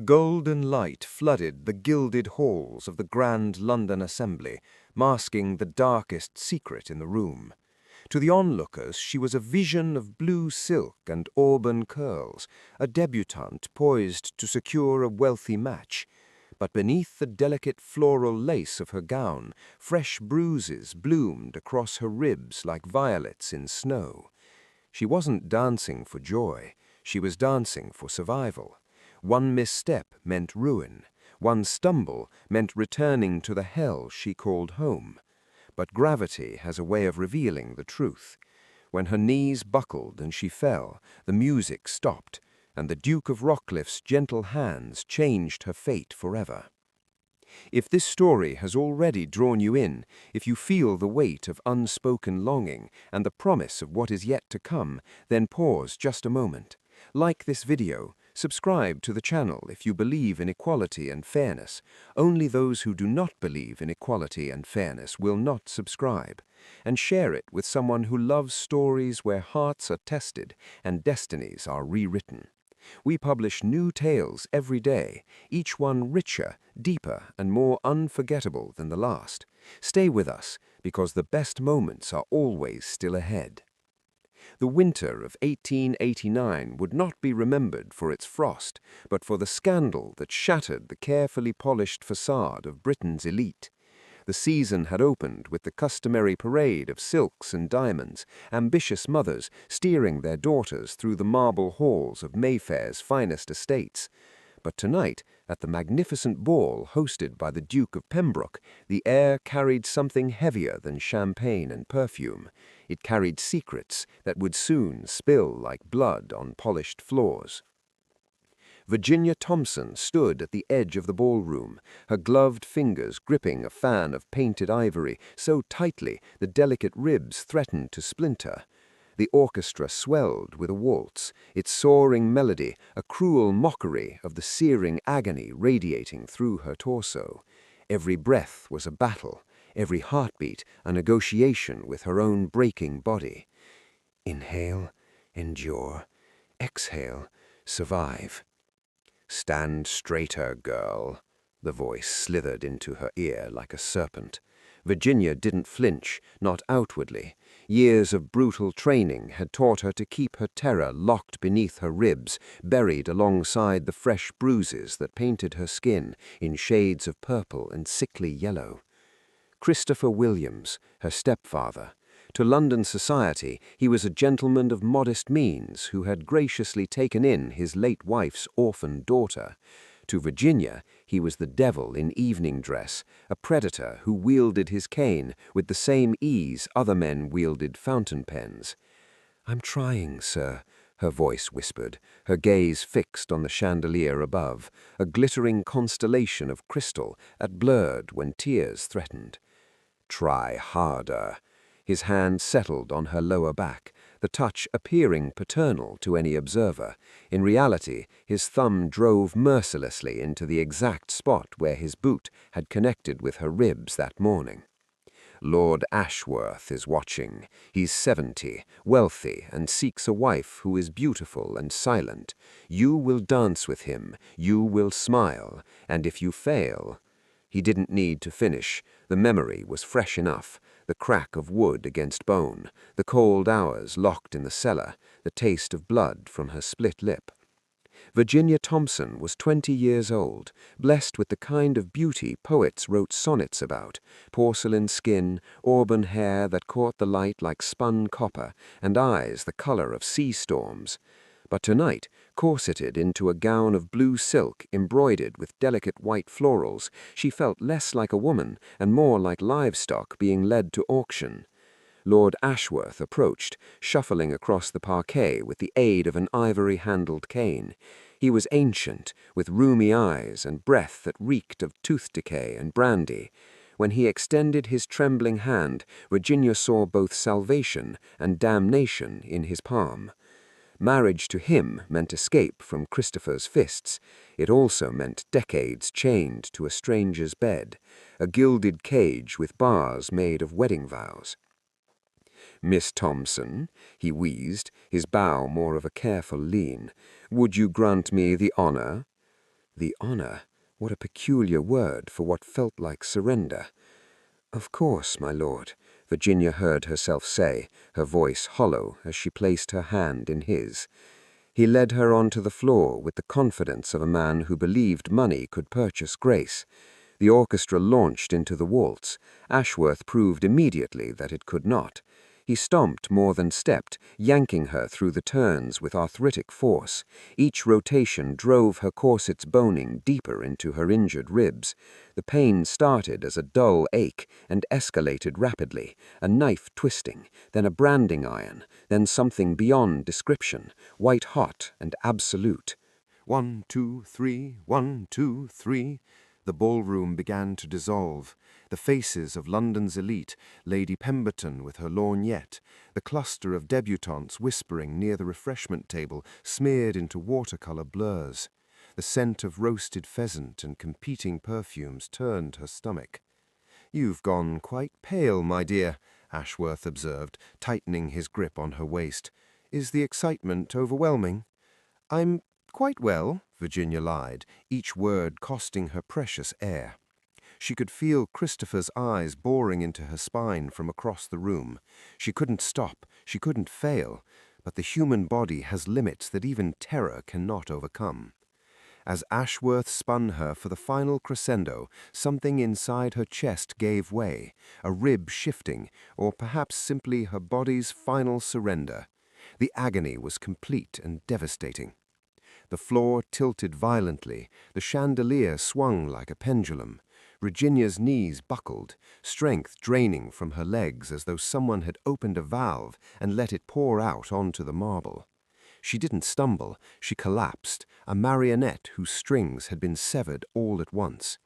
Golden light flooded the gilded halls of the Grand London Assembly, masking the darkest secret in the room. To the onlookers she was a vision of blue silk and auburn curls, a debutante poised to secure a wealthy match. But beneath the delicate floral lace of her gown, fresh bruises bloomed across her ribs like violets in snow. She wasn't dancing for joy, she was dancing for survival. One misstep meant ruin. One stumble meant returning to the hell she called home. But gravity has a way of revealing the truth. When her knees buckled and she fell, the music stopped, and the Duke of Rockcliffe's gentle hands changed her fate forever. If this story has already drawn you in, if you feel the weight of unspoken longing and the promise of what is yet to come, then pause just a moment. Like this video, subscribe to the channel if you believe in equality and fairness. Only those who do not believe in equality and fairness will not subscribe. And share it with someone who loves stories where hearts are tested and destinies are rewritten. We publish new tales every day, each one richer, deeper, and more unforgettable than the last. Stay with us, because the best moments are always still ahead. The winter of 1889 would not be remembered for its frost, but for the scandal that shattered the carefully polished facade of Britain's elite. The season had opened with the customary parade of silks and diamonds, ambitious mothers steering their daughters through the marble halls of Mayfair's finest estates. But tonight, at the magnificent ball hosted by the Duke of Pembroke, the air carried something heavier than champagne and perfume. It carried secrets that would soon spill like blood on polished floors. Virginia Thompson stood at the edge of the ballroom, her gloved fingers gripping a fan of painted ivory so tightly the delicate ribs threatened to splinter. The orchestra swelled with a waltz, its soaring melody a cruel mockery of the searing agony radiating through her torso. Every breath was a battle, every heartbeat a negotiation with her own breaking body. Inhale, endure. Exhale, survive. "Stand straighter, girl." The voice slithered into her ear like a serpent. Virginia didn't flinch, not outwardly. Years of brutal training had taught her to keep her terror locked beneath her ribs, buried alongside the fresh bruises that painted her skin in shades of purple and sickly yellow. Christopher Williams, her stepfather. To London society, he was a gentleman of modest means who had graciously taken in his late wife's orphan daughter. To Virginia, he was the devil in evening dress, a predator who wielded his cane with the same ease other men wielded fountain pens. "I'm trying, sir," her voice whispered, her gaze fixed on the chandelier above, a glittering constellation of crystal that blurred when tears threatened. "Try harder." His hand settled on her lower back, the touch appearing paternal to any observer. In reality, his thumb drove mercilessly into the exact spot where his boot had connected with her ribs that morning. "Lord Ashworth is watching. He's 70, wealthy, and seeks a wife who is beautiful and silent. You will dance with him, you will smile, and if you fail—" He didn't need to finish. The memory was fresh enough. The crack of wood against bone, the cold hours locked in the cellar, the taste of blood from her split lip. Virginia Thompson was 20 years old, blessed with the kind of beauty poets wrote sonnets about: porcelain skin, auburn hair that caught the light like spun copper, and eyes the color of sea storms. But tonight, corseted into a gown of blue silk embroidered with delicate white florals, she felt less like a woman and more like livestock being led to auction. Lord Ashworth approached, shuffling across the parquet with the aid of an ivory-handled cane. He was ancient, with rheumy eyes and breath that reeked of tooth decay and brandy. When he extended his trembling hand, Virginia saw both salvation and damnation in his palm. Marriage to him meant escape from Christopher's fists. It also meant decades chained to a stranger's bed, a gilded cage with bars made of wedding vows. "Miss Thompson," he wheezed, his bow more of a careful lean, "would you grant me the honor?" The honor, what a peculiar word for what felt like surrender. Of course, my lord, Virginia heard herself say, her voice hollow as she placed her hand in his. He led her onto the floor with the confidence of a man who believed money could purchase grace. The orchestra launched into the waltz. Ashworth proved immediately that it could not. He stomped more than stepped, yanking her through the turns with arthritic force. Each rotation drove her corset's boning deeper into her injured ribs. The pain started as a dull ache and escalated rapidly, a knife twisting, then a branding iron, then something beyond description, white-hot and absolute. 1, 2, 3, 1, 2, 3. The ballroom began to dissolve. The faces of London's elite, Lady Pemberton with her lorgnette, the cluster of debutantes whispering near the refreshment table smeared into watercolor blurs. The scent of roasted pheasant and competing perfumes turned her stomach. "You've gone quite pale, my dear," Ashworth observed, tightening his grip on her waist. "Is the excitement overwhelming?" "I'm quite well," Virginia lied, each word costing her precious air. She could feel Christopher's eyes boring into her spine from across the room. She couldn't stop, she couldn't fail, but the human body has limits that even terror cannot overcome. As Ashworth spun her for the final crescendo, something inside her chest gave way, a rib shifting, or perhaps simply her body's final surrender. The agony was complete and devastating. The floor tilted violently, the chandelier swung like a pendulum. Virginia's knees buckled, strength draining from her legs as though someone had opened a valve and let it pour out onto the marble. She didn't stumble, she collapsed, a marionette whose strings had been severed all at once.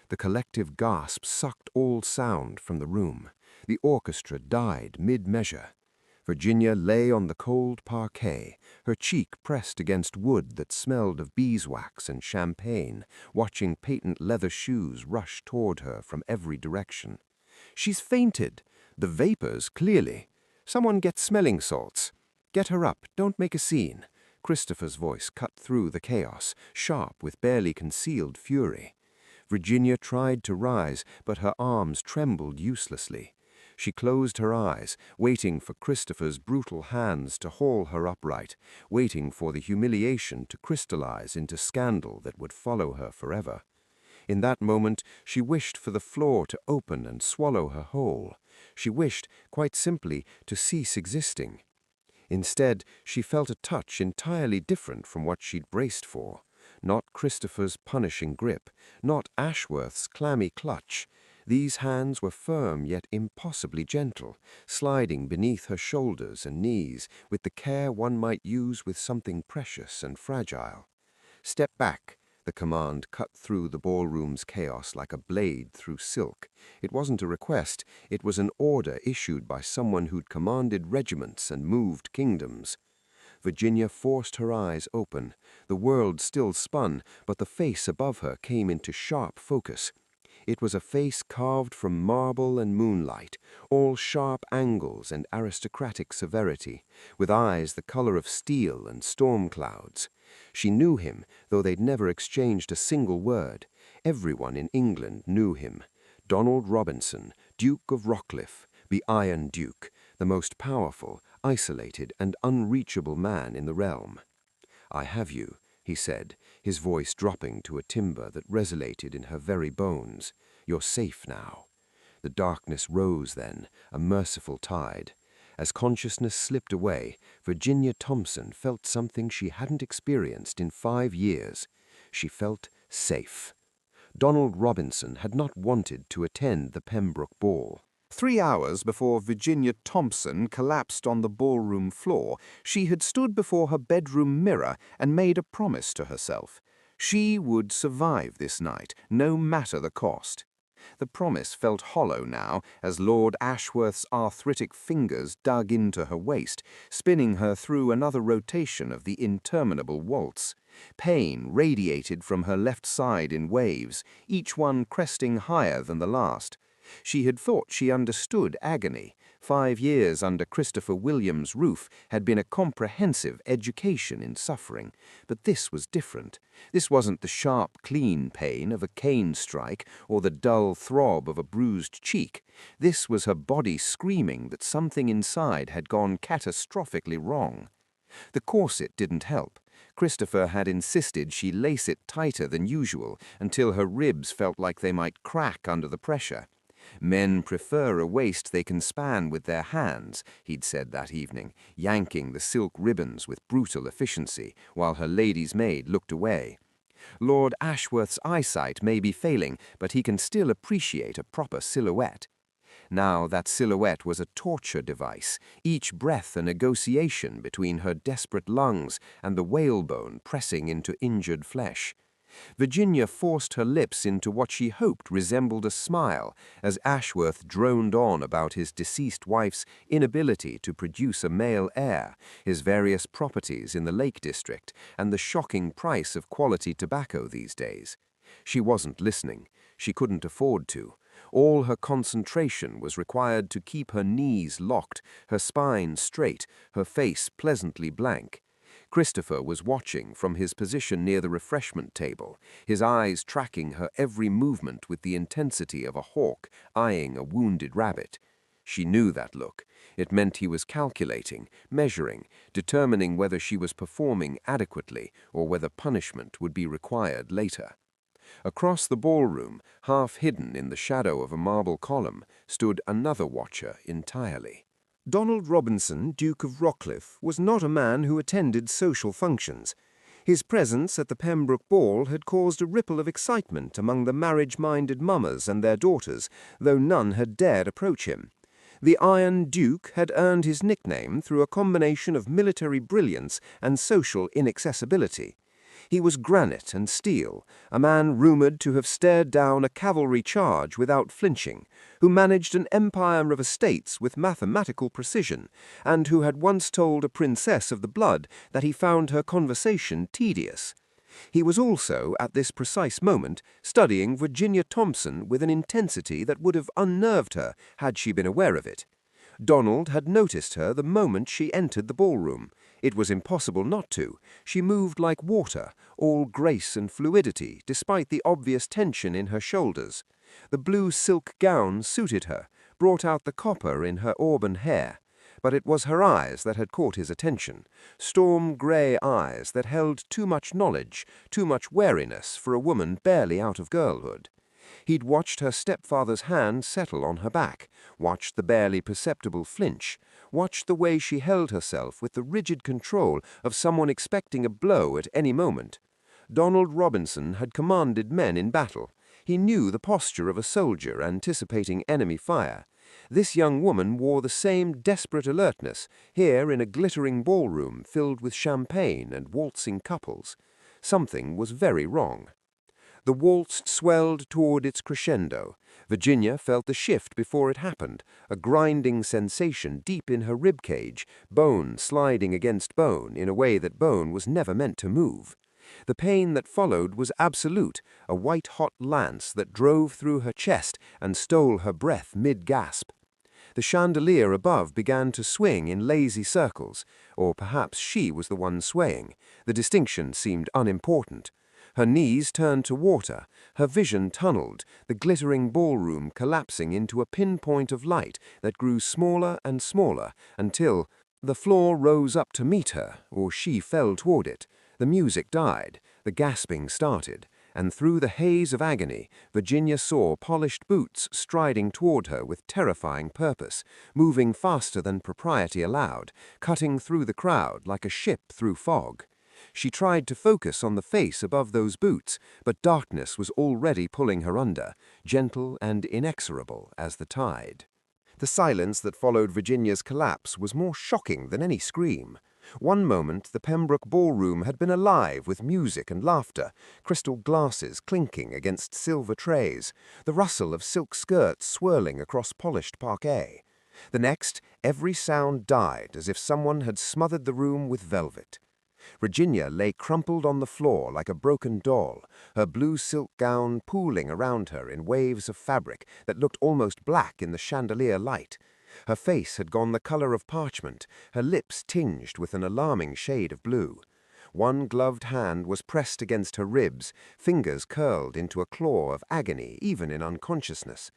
The collective gasp sucked all sound from the room. The orchestra died mid-measure. Virginia lay on the cold parquet, her cheek pressed against wood that smelled of beeswax and champagne, watching patent leather shoes rush toward her from every direction. "She's fainted. The vapors, clearly. Someone get smelling salts. Get her up, don't make a scene." Christopher's voice cut through the chaos, sharp with barely concealed fury. Virginia tried to rise, but her arms trembled uselessly. She closed her eyes, waiting for Christopher's brutal hands to haul her upright, waiting for the humiliation to crystallize into scandal that would follow her forever. In that moment, she wished for the floor to open and swallow her whole. She wished, quite simply, to cease existing. Instead, she felt a touch entirely different from what she'd braced for. Not Christopher's punishing grip, not Ashworth's clammy clutch. These hands were firm yet impossibly gentle, sliding beneath her shoulders and knees with the care one might use with something precious and fragile. "Step back." The command cut through the ballroom's chaos like a blade through silk. It wasn't a request, it was an order issued by someone who'd commanded regiments and moved kingdoms. Virginia forced her eyes open. The world still spun, but the face above her came into sharp focus. It was a face carved from marble and moonlight, all sharp angles and aristocratic severity, with eyes the color of steel and storm clouds. She knew him, though they'd never exchanged a single word. Everyone in England knew him. Donald Robinson, Duke of Rockcliffe, the Iron Duke, the most powerful, isolated, and unreachable man in the realm. "I have you," he said, his voice dropping to a timbre that resonated in her very bones. "You're safe now." The darkness rose then, a merciful tide. As consciousness slipped away, Virginia Thompson felt something she hadn't experienced in 5 years. She felt safe. Donald Robinson had not wanted to attend the Pembroke ball. 3 hours before Virginia Thompson collapsed on the ballroom floor, she had stood before her bedroom mirror and made a promise to herself. She would survive this night, no matter the cost. The promise felt hollow now as Lord Ashworth's arthritic fingers dug into her waist, spinning her through another rotation of the interminable waltz. Pain radiated from her left side in waves, each one cresting higher than the last. She had thought she understood agony, 5 years under Christopher Williams' roof had been a comprehensive education in suffering, but this was different. This wasn't the sharp, clean pain of a cane strike or the dull throb of a bruised cheek. This was her body screaming that something inside had gone catastrophically wrong. The corset didn't help. Christopher had insisted she lace it tighter than usual until her ribs felt like they might crack under the pressure. Men prefer a waist they can span with their hands, he'd said that evening, yanking the silk ribbons with brutal efficiency, while her lady's maid looked away. Lord Ashworth's eyesight may be failing, but he can still appreciate a proper silhouette. Now that silhouette was a torture device, each breath a negotiation between her desperate lungs and the whalebone pressing into injured flesh. Virginia forced her lips into what she hoped resembled a smile as Ashworth droned on about his deceased wife's inability to produce a male heir, his various properties in the Lake District, and the shocking price of quality tobacco these days. She wasn't listening. She couldn't afford to. All her concentration was required to keep her knees locked, her spine straight, her face pleasantly blank. Christopher was watching from his position near the refreshment table, his eyes tracking her every movement with the intensity of a hawk eyeing a wounded rabbit. She knew that look. It meant he was calculating, measuring, determining whether she was performing adequately or whether punishment would be required later. Across the ballroom, half hidden in the shadow of a marble column, stood another watcher entirely. Donald Robinson, Duke of Rockcliffe, was not a man who attended social functions. His presence at the Pembroke ball had caused a ripple of excitement among the marriage-minded mummers and their daughters, though none had dared approach him. The Iron Duke had earned his nickname through a combination of military brilliance and social inaccessibility. He was granite and steel, a man rumoured to have stared down a cavalry charge without flinching, who managed an empire of estates with mathematical precision, and who had once told a princess of the blood that he found her conversation tedious. He was also, at this precise moment, studying Virginia Thompson with an intensity that would have unnerved her had she been aware of it. Donald had noticed her the moment she entered the ballroom. It was impossible not to. She moved like water, all grace and fluidity, despite the obvious tension in her shoulders. The blue silk gown suited her, brought out the copper in her auburn hair. But it was her eyes that had caught his attention, storm-grey eyes that held too much knowledge, too much wariness for a woman barely out of girlhood. He'd watched her stepfather's hand settle on her back, watched the barely perceptible flinch, watched the way she held herself with the rigid control of someone expecting a blow at any moment. Donald Robinson had commanded men in battle. He knew the posture of a soldier anticipating enemy fire. This young woman wore the same desperate alertness, here in a glittering ballroom filled with champagne and waltzing couples. Something was very wrong. The waltz swelled toward its crescendo. Virginia felt the shift before it happened, a grinding sensation deep in her ribcage, bone sliding against bone in a way that bone was never meant to move. The pain that followed was absolute, a white-hot lance that drove through her chest and stole her breath mid-gasp. The chandelier above began to swing in lazy circles, or perhaps she was the one swaying. The distinction seemed unimportant. Her knees turned to water, her vision tunneled, the glittering ballroom collapsing into a pinpoint of light that grew smaller and smaller until the floor rose up to meet her, or she fell toward it. The music died, the gasping started, and through the haze of agony, Virginia saw polished boots striding toward her with terrifying purpose, moving faster than propriety allowed, cutting through the crowd like a ship through fog. She tried to focus on the face above those boots, but darkness was already pulling her under, gentle and inexorable as the tide. The silence that followed Virginia's collapse was more shocking than any scream. One moment the Pembroke ballroom had been alive with music and laughter, crystal glasses clinking against silver trays, the rustle of silk skirts swirling across polished parquet. The next, every sound died as if someone had smothered the room with velvet. Virginia lay crumpled on the floor like a broken doll, her blue silk gown pooling around her in waves of fabric that looked almost black in the chandelier light. Her face had gone the color of parchment, her lips tinged with an alarming shade of blue. One gloved hand was pressed against her ribs, fingers curled into a claw of agony even in unconsciousness.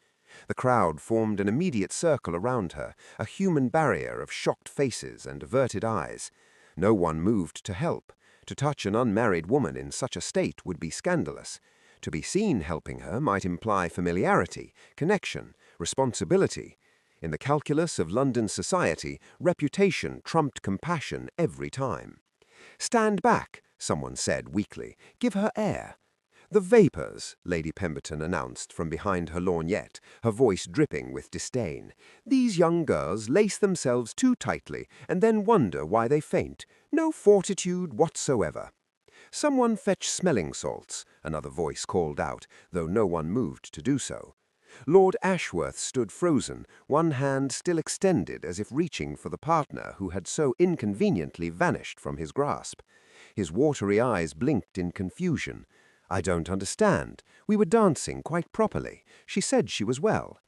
The crowd formed an immediate circle around her, a human barrier of shocked faces and averted eyes. No one moved to help. To touch an unmarried woman in such a state would be scandalous. To be seen helping her might imply familiarity, connection, responsibility. In the calculus of London society, reputation trumped compassion every time. "Stand back," someone said weakly. "Give her air." "The vapours," Lady Pemberton announced from behind her lorgnette, her voice dripping with disdain. "These young girls lace themselves too tightly and then wonder why they faint. No fortitude whatsoever." "Someone fetch smelling salts," another voice called out, though no one moved to do so. Lord Ashworth stood frozen, one hand still extended as if reaching for the partner who had so inconveniently vanished from his grasp. His watery eyes blinked in confusion. "I don't understand. We were dancing quite properly. She said she was well."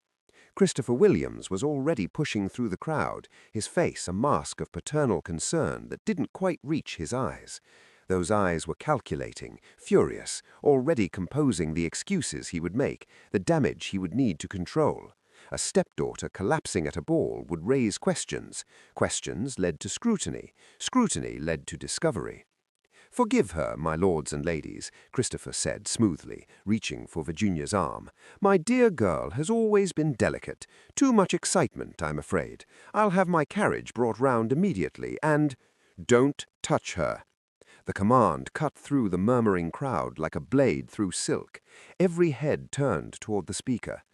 Christopher Williams was already pushing through the crowd, his face a mask of paternal concern that didn't quite reach his eyes. Those eyes were calculating, furious, already composing the excuses he would make, the damage he would need to control. A stepdaughter collapsing at a ball would raise questions. Questions led to scrutiny. Scrutiny led to discovery. "Forgive her, my lords and ladies," Christopher said smoothly, reaching for Virginia's arm. "My dear girl has always been delicate. Too much excitement, I'm afraid. I'll have my carriage brought round immediately, and—" "Don't touch her." The command cut through the murmuring crowd like a blade through silk. Every head turned toward the speaker.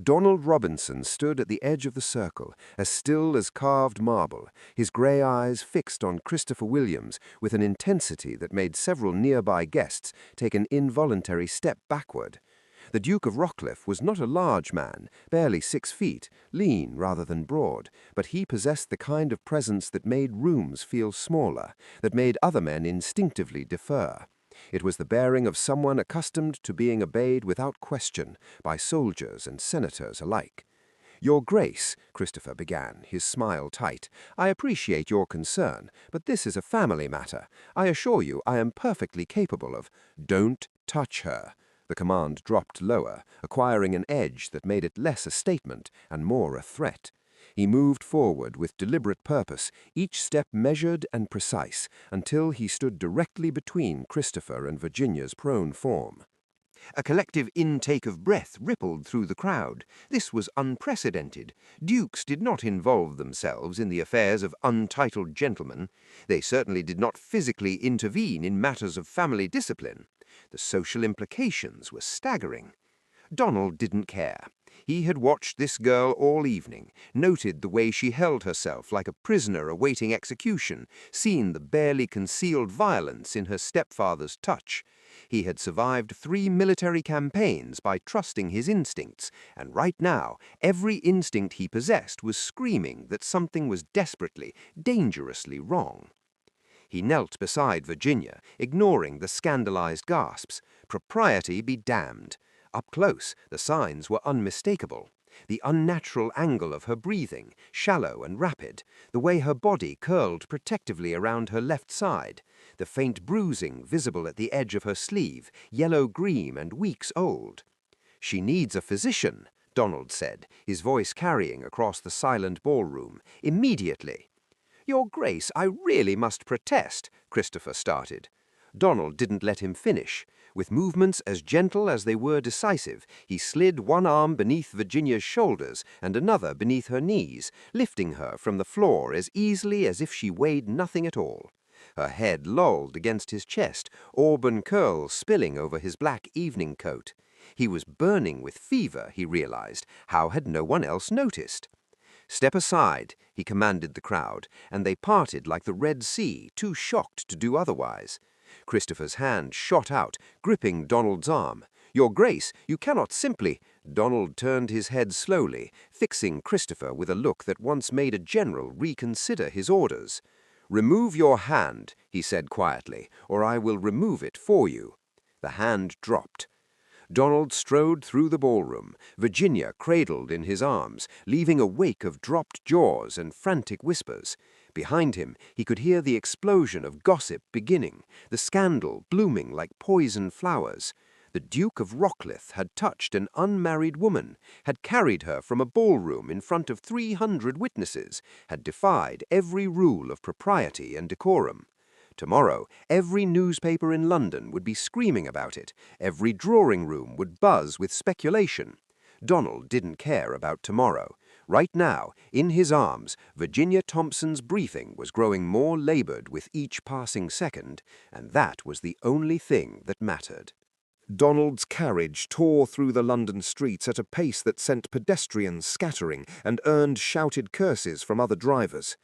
Donald Robinson stood at the edge of the circle, as still as carved marble, his grey eyes fixed on Christopher Williams with an intensity that made several nearby guests take an involuntary step backward. The Duke of Rockcliffe was not a large man, barely 6 feet, lean rather than broad, but he possessed the kind of presence that made rooms feel smaller, that made other men instinctively defer. It was the bearing of someone accustomed to being obeyed without question by soldiers and senators alike. "Your Grace," Christopher began, his smile tight, "I appreciate your concern, but this is a family matter. I assure you I am perfectly capable of—" "Don't touch her." The command dropped lower, acquiring an edge that made it less a statement and more a threat. He moved forward with deliberate purpose, each step measured and precise, until he stood directly between Christopher and Virginia's prone form. A collective intake of breath rippled through the crowd. This was unprecedented. Dukes did not involve themselves in the affairs of untitled gentlemen. They certainly did not physically intervene in matters of family discipline. The social implications were staggering. Donald didn't care. He had watched this girl all evening, noted the way she held herself like a prisoner awaiting execution, seen the barely concealed violence in her stepfather's touch. He had survived 3 military campaigns by trusting his instincts, and right now, every instinct he possessed was screaming that something was desperately, dangerously wrong. He knelt beside Virginia, ignoring the scandalized gasps. Propriety be damned. Up close, the signs were unmistakable. The unnatural angle of her breathing, shallow and rapid, the way her body curled protectively around her left side, the faint bruising visible at the edge of her sleeve, yellow-green and weeks old. "She needs a physician," Donald said, his voice carrying across the silent ballroom. "Immediately." "Your Grace, I really must protest," Christopher started. Donald didn't let him finish. With movements as gentle as they were decisive, he slid one arm beneath Virginia's shoulders and another beneath her knees, lifting her from the floor as easily as if she weighed nothing at all. Her head lolled against his chest, auburn curls spilling over his black evening coat. He was burning with fever, he realized. How had no one else noticed? "Step aside," he commanded the crowd, and they parted like the Red Sea, too shocked to do otherwise. Christopher's hand shot out, gripping Donald's arm. "Your Grace, you cannot simply—" Donald turned his head slowly, fixing Christopher with a look that once made a general reconsider his orders. "Remove your hand," he said quietly, "or I will remove it for you." The hand dropped. Donald strode through the ballroom, Virginia cradled in his arms, leaving a wake of dropped jaws and frantic whispers. Behind him, he could hear the explosion of gossip beginning, the scandal blooming like poison flowers. The Duke of Rockcliffe had touched an unmarried woman, had carried her from a ballroom in front of 300 witnesses, had defied every rule of propriety and decorum. Tomorrow, every newspaper in London would be screaming about it. Every drawing room would buzz with speculation. Donald didn't care about tomorrow. Right now, in his arms, Virginia Thompson's briefing was growing more labored with each passing second, and that was the only thing that mattered. Donald's carriage tore through the London streets at a pace that sent pedestrians scattering and earned shouted curses from other drivers.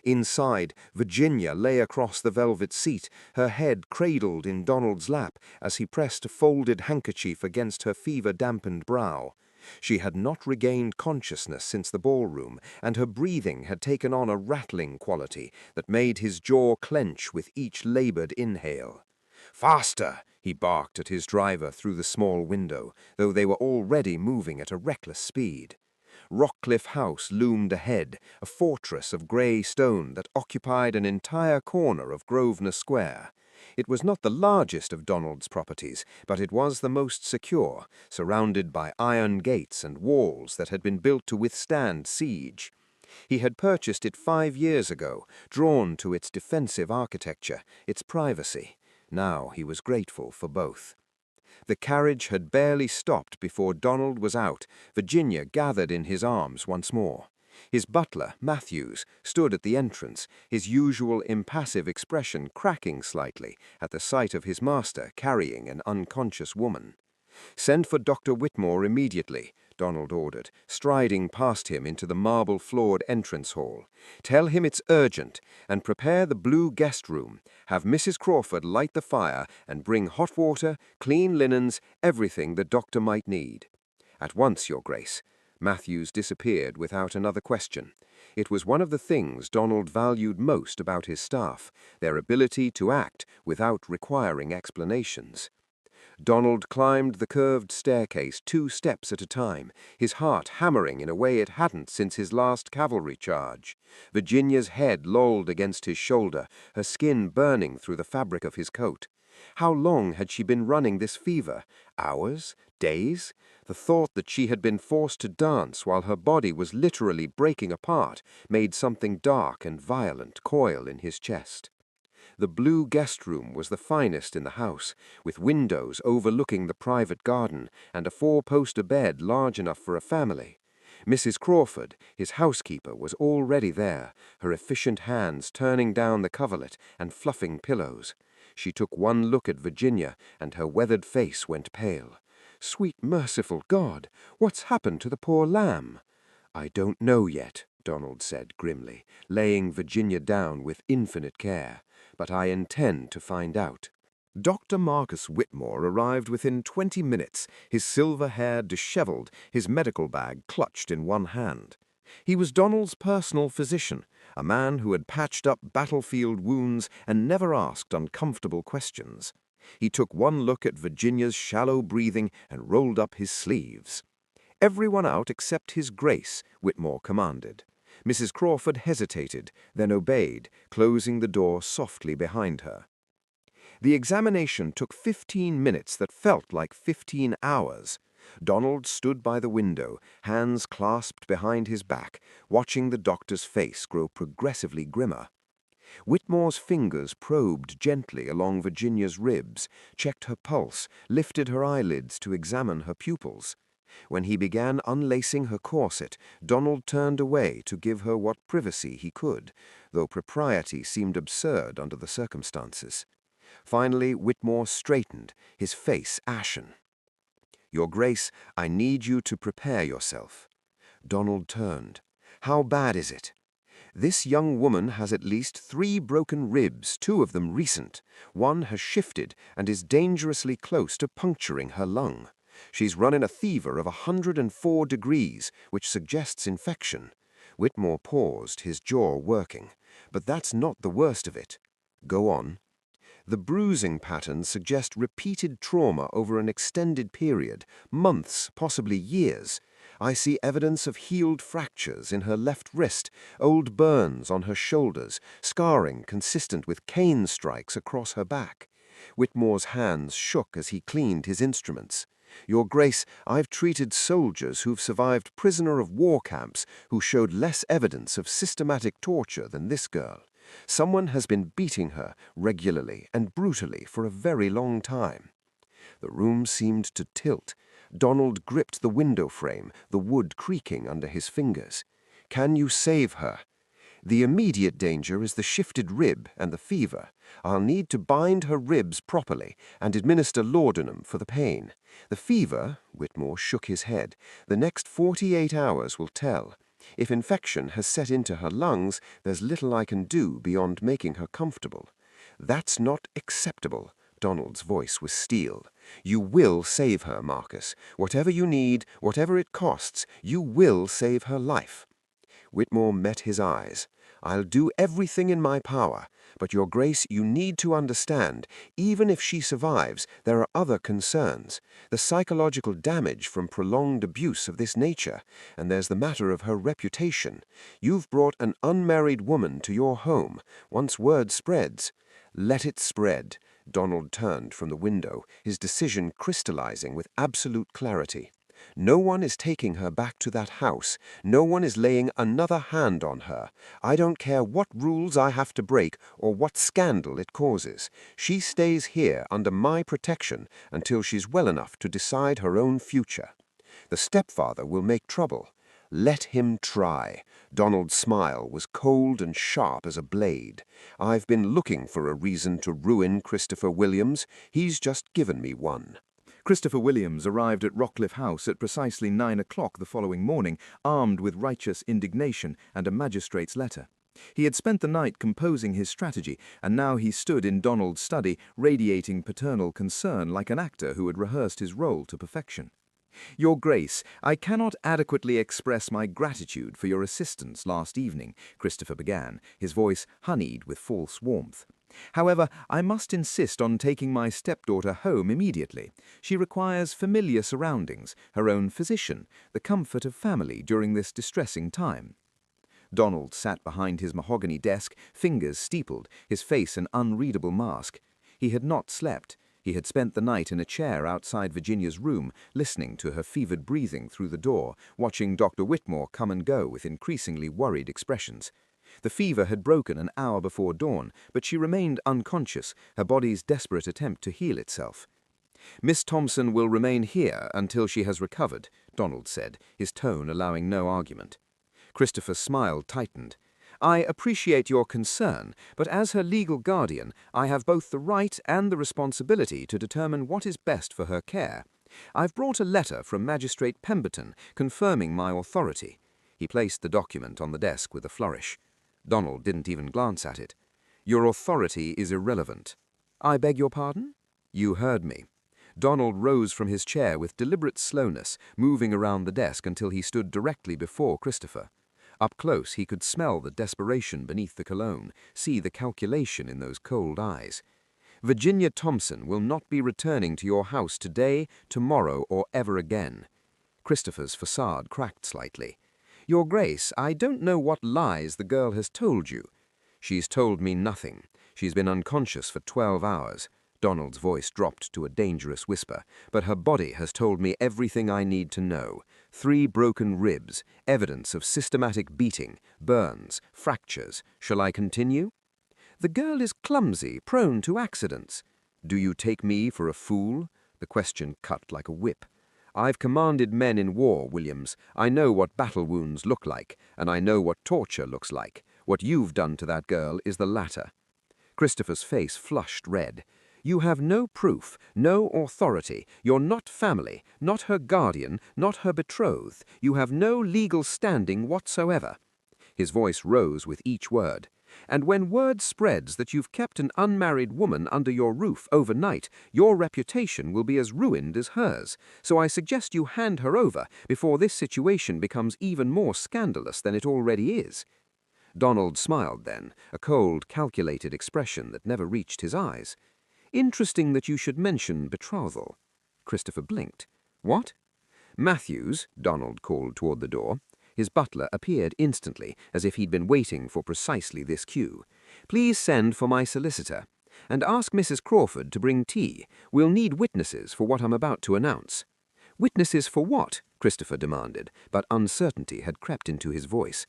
Inside, Virginia lay across the velvet seat, her head cradled in Donald's lap as he pressed a folded handkerchief against her fever-dampened brow. She had not regained consciousness since the ballroom, and her breathing had taken on a rattling quality that made his jaw clench with each labored inhale. "Faster!" he barked at his driver through the small window, though they were already moving at a reckless speed. Rockcliffe House loomed ahead, a fortress of grey stone that occupied an entire corner of Grosvenor Square. It was not the largest of Donald's properties, but it was the most secure, surrounded by iron gates and walls that had been built to withstand siege. He had purchased it 5 years ago, drawn to its defensive architecture, its privacy. Now he was grateful for both. The carriage had barely stopped before Donald was out, Virginia gathered in his arms once more. His butler, Matthews, stood at the entrance, his usual impassive expression cracking slightly at the sight of his master carrying an unconscious woman. "Send for Dr. Whitmore immediately," Donald ordered, striding past him into the marble-floored entrance hall. "Tell him it's urgent, and prepare the blue guest room. Have Mrs. Crawford light the fire and bring hot water, clean linens, everything the doctor might need." "At once, Your Grace." Matthews disappeared without another question. It was one of the things Donald valued most about his staff, their ability to act without requiring explanations. Donald climbed the curved staircase 2 steps at a time, his heart hammering in a way it hadn't since his last cavalry charge. Virginia's head lolled against his shoulder, her skin burning through the fabric of his coat. How long had she been running this fever? Hours? Days? The thought that she had been forced to dance while her body was literally breaking apart made something dark and violent coil in his chest. The blue guest room was the finest in the house, with windows overlooking the private garden and a 4-poster bed large enough for a family. Mrs. Crawford, his housekeeper, was already there, her efficient hands turning down the coverlet and fluffing pillows. She took one look at Virginia, and her weathered face went pale. "Sweet merciful God, what's happened to the poor lamb?" "I don't know yet," Donald said grimly, laying Virginia down with infinite care. "But I intend to find out." Dr. Marcus Whitmore arrived within 20 minutes, his silver hair disheveled, his medical bag clutched in one hand. He was Donald's personal physician, a man who had patched up battlefield wounds and never asked uncomfortable questions. He took one look at Virginia's shallow breathing and rolled up his sleeves. "Everyone out except His Grace," Whitmore commanded. Mrs. Crawford hesitated, then obeyed, closing the door softly behind her. The examination took 15 minutes that felt like 15 hours. Donald stood by the window, hands clasped behind his back, watching the doctor's face grow progressively grimmer. Whitmore's fingers probed gently along Virginia's ribs, checked her pulse, lifted her eyelids to examine her pupils. When he began unlacing her corset, Donald turned away to give her what privacy he could, though propriety seemed absurd under the circumstances. Finally, Whitmore straightened, his face ashen. "Your Grace, I need you to prepare yourself." Donald turned. "How bad is it?" "This young woman has at least 3 broken ribs, 2 of them recent. One has shifted and is dangerously close to puncturing her lung. She's running a fever of 104 degrees, which suggests infection." Whitmore paused, his jaw working. "But that's not the worst of it." "Go on." The bruising patterns suggest repeated trauma over an extended period, months, possibly years. I see evidence of healed fractures in her left wrist, old burns on her shoulders, scarring consistent with cane strikes across her back. Whitmore's hands shook as he cleaned his instruments. Your Grace, I've treated soldiers who've survived prisoner of war camps who showed less evidence of systematic torture than this girl. Someone has been beating her regularly and brutally for a very long time. The room seemed to tilt. Donald gripped the window frame, the wood creaking under his fingers. Can you save her? The immediate danger is the shifted rib and the fever. I'll need to bind her ribs properly and administer laudanum for the pain. The fever, Whitmore shook his head, the next 48 hours will tell. If infection has set into her lungs, there's little I can do beyond making her comfortable. That's not acceptable. Donald's voice was steel. You will save her, Marcus. Whatever you need, whatever it costs, you will save her life. Whitmore met his eyes. I'll do everything in my power, but Your Grace, you need to understand, even if she survives, there are other concerns. The psychological damage from prolonged abuse of this nature, and there's the matter of her reputation. You've brought an unmarried woman to your home. Once word spreads, let it spread. Donald turned from the window, his decision crystallizing with absolute clarity. No one is taking her back to that house. No one is laying another hand on her. I don't care what rules I have to break or what scandal it causes. She stays here under my protection until she's well enough to decide her own future. The stepfather will make trouble. Let him try. Donald's smile was cold and sharp as a blade. I've been looking for a reason to ruin Christopher Williams. He's just given me one. Christopher Williams arrived at Rockcliffe House at precisely 9 o'clock the following morning, armed with righteous indignation and a magistrate's letter. He had spent the night composing his strategy, and now he stood in Donald's study, radiating paternal concern like an actor who had rehearsed his role to perfection. Your Grace, I cannot adequately express my gratitude for your assistance last evening, Christopher began, his voice honeyed with false warmth. However, I must insist on taking my stepdaughter home immediately. She requires familiar surroundings, her own physician, the comfort of family during this distressing time. Donald sat behind his mahogany desk, fingers steepled, his face an unreadable mask. He had not slept. He had spent the night in a chair outside Virginia's room, listening to her fevered breathing through the door, watching Dr. Whitmore come and go with increasingly worried expressions. The fever had broken an hour before dawn, but she remained unconscious, her body's desperate attempt to heal itself. Miss Thompson will remain here until she has recovered, Donald said, his tone allowing no argument. Christopher's smile tightened. I appreciate your concern, but as her legal guardian, I have both the right and the responsibility to determine what is best for her care. I've brought a letter from Magistrate Pemberton confirming my authority. He placed the document on the desk with a flourish. Donald didn't even glance at it. Your authority is irrelevant. I beg your pardon? You heard me. Donald rose from his chair with deliberate slowness, moving around the desk until he stood directly before Christopher. Up close, he could smell the desperation beneath the cologne, see the calculation in those cold eyes. Virginia Thompson will not be returning to your house today, tomorrow, or ever again. Christopher's facade cracked slightly. Your Grace, I don't know what lies the girl has told you. She's told me nothing. She's been unconscious for 12 hours. Donald's voice dropped to a dangerous whisper, but her body has told me everything I need to know. 3 broken ribs, evidence of systematic beating, burns, fractures. Shall I continue? The girl is clumsy, prone to accidents. Do you take me for a fool? The question cut like a whip. I've commanded men in war, Williams. I know what battle wounds look like, and I know what torture looks like. What you've done to that girl is the latter. Christopher's face flushed red. You have no proof, no authority. You're not family, not her guardian, not her betrothed. You have no legal standing whatsoever. His voice rose with each word. And when word spreads that you've kept an unmarried woman under your roof overnight, your reputation will be as ruined as hers. So I suggest you hand her over before this situation becomes even more scandalous than it already is. Donald smiled then, a cold, calculated expression that never reached his eyes. Interesting that you should mention betrothal. Christopher blinked. What? Matthews, Donald called toward the door. His butler appeared instantly, as if he'd been waiting for precisely this cue. Please send for my solicitor. And ask Mrs. Crawford to bring tea. We'll need witnesses for what I'm about to announce. Witnesses for what? Christopher demanded, but uncertainty had crept into his voice.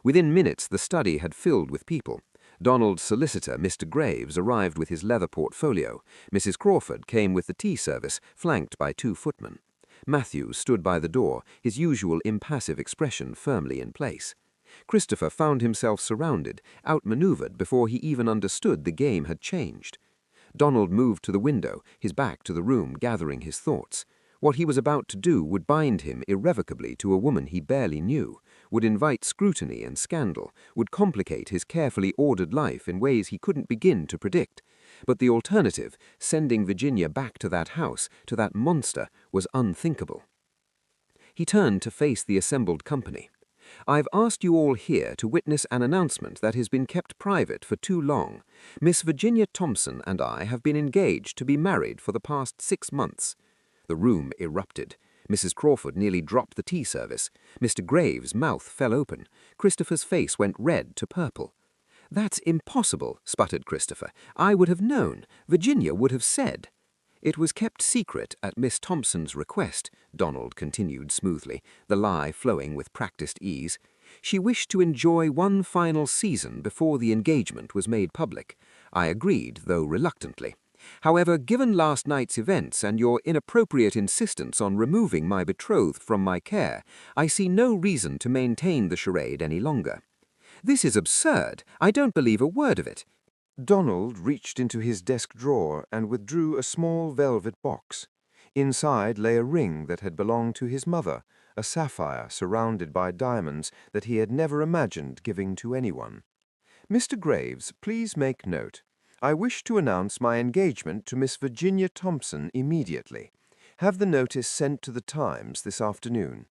Within minutes the study had filled with people. Donald's solicitor, Mr. Graves, arrived with his leather portfolio. Mrs. Crawford came with the tea service, flanked by 2 footmen. Matthews stood by the door, his usual impassive expression firmly in place. Christopher found himself surrounded, outmaneuvered before he even understood the game had changed. Donald moved to the window, his back to the room, gathering his thoughts. What he was about to do would bind him irrevocably to a woman he barely knew, would invite scrutiny and scandal, would complicate his carefully ordered life in ways he couldn't begin to predict. But the alternative, sending Virginia back to that house, to that monster, was unthinkable. He turned to face the assembled company. I've asked you all here to witness an announcement that has been kept private for too long. Miss Virginia Thompson and I have been engaged to be married for the past 6 months. The room erupted. Mrs. Crawford nearly dropped the tea service. Mr. Graves' mouth fell open. Christopher's face went red to purple. That's impossible, sputtered Christopher. I would have known. Virginia would have said. It was kept secret at Miss Thompson's request, Donald continued smoothly, the lie flowing with practiced ease. She wished to enjoy one final season before the engagement was made public. I agreed, though reluctantly. However, given last night's events and your inappropriate insistence on removing my betrothed from my care, I see no reason to maintain the charade any longer. This is absurd. I don't believe a word of it. Donald reached into his desk drawer and withdrew a small velvet box. Inside lay a ring that had belonged to his mother, a sapphire surrounded by diamonds that he had never imagined giving to anyone. Mr. Graves, please make note. I wish to announce my engagement to Miss Virginia Thompson immediately. Have the notice sent to the Times this afternoon.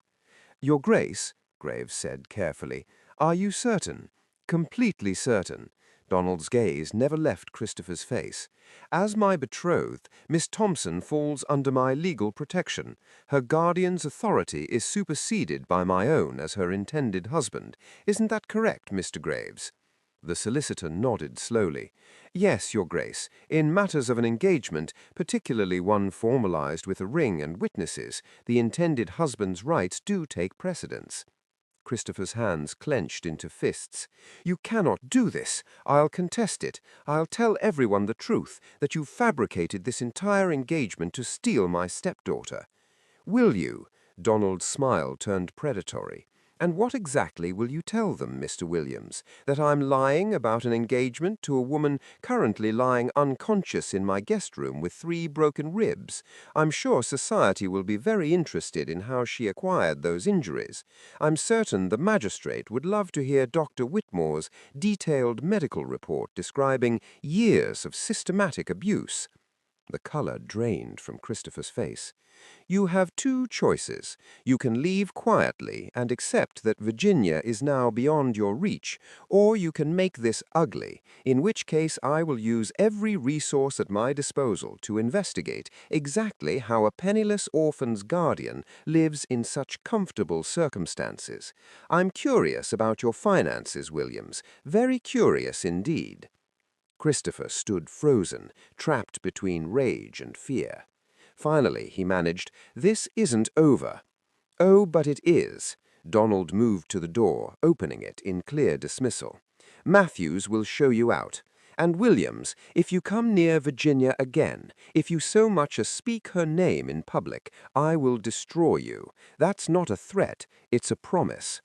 Your Grace, Graves said carefully, are you certain? Completely certain. Donald's gaze never left Christopher's face. As my betrothed, Miss Thompson falls under my legal protection. Her guardian's authority is superseded by my own as her intended husband. Isn't that correct, Mr. Graves? The solicitor nodded slowly. Yes, Your Grace. In matters of an engagement, particularly one formalized with a ring and witnesses, the intended husband's rights do take precedence. Christopher's hands clenched into fists. You cannot do this. I'll contest it. I'll tell everyone the truth, that you fabricated this entire engagement to steal my stepdaughter. Will you? Donald's smile turned predatory. And what exactly will you tell them, Mr. Williams? That I'm lying about an engagement to a woman currently lying unconscious in my guest room with 3 broken ribs? I'm sure society will be very interested in how she acquired those injuries. I'm certain the magistrate would love to hear Dr. Whitmore's detailed medical report describing years of systematic abuse. The color drained from Christopher's face. You have 2 choices. You can leave quietly and accept that Virginia is now beyond your reach, or you can make this ugly, in which case I will use every resource at my disposal to investigate exactly how a penniless orphan's guardian lives in such comfortable circumstances. I'm curious about your finances, Williams, very curious indeed. Christopher stood frozen, trapped between rage and fear. Finally, he managed, This isn't over. Oh, but it is. Donald moved to the door, opening it in clear dismissal. Matthews will show you out. And Williams, if you come near Virginia again, if you so much as speak her name in public, I will destroy you. That's not a threat, it's a promise.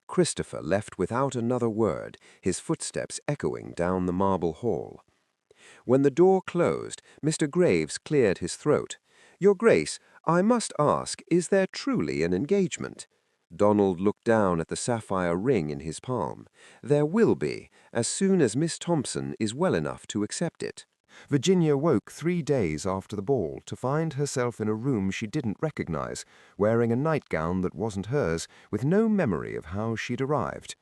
Christopher left without another word, his footsteps echoing down the marble hall. When the door closed, Mr. Graves cleared his throat. Your Grace, I must ask, is there truly an engagement? Donald looked down at the sapphire ring in his palm. There will be, as soon as Miss Thompson is well enough to accept it. Virginia woke 3 days after the ball to find herself in a room she didn't recognize, wearing a nightgown that wasn't hers, with no memory of how she'd arrived.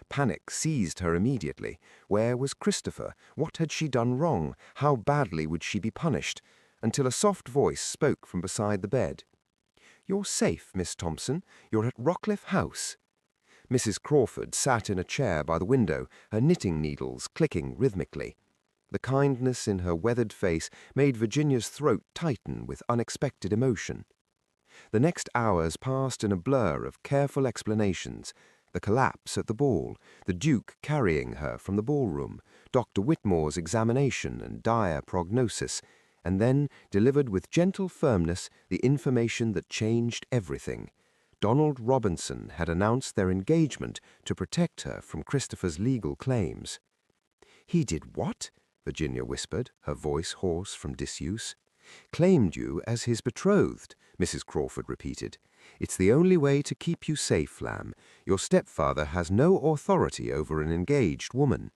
Panic seized her immediately. Where was Christopher? What had she done wrong? How badly would she be punished? Until a soft voice spoke from beside the bed. "You're safe, Miss Thompson. You're at Rockcliffe House." Mrs. Crawford sat in a chair by the window, her knitting needles clicking rhythmically. The kindness in her weathered face made Virginia's throat tighten with unexpected emotion. The next hours passed in a blur of careful explanations. The collapse at the ball, the Duke carrying her from the ballroom, Dr. Whitmore's examination and dire prognosis, and then, delivered with gentle firmness, the information that changed everything. Donald Robinson had announced their engagement to protect her from Christopher's legal claims. "He did what?" Virginia whispered, her voice hoarse from disuse. "Claimed you as his betrothed," Mrs. Crawford repeated. "It's the only way to keep you safe, Lamb. Your stepfather has no authority over an engaged woman."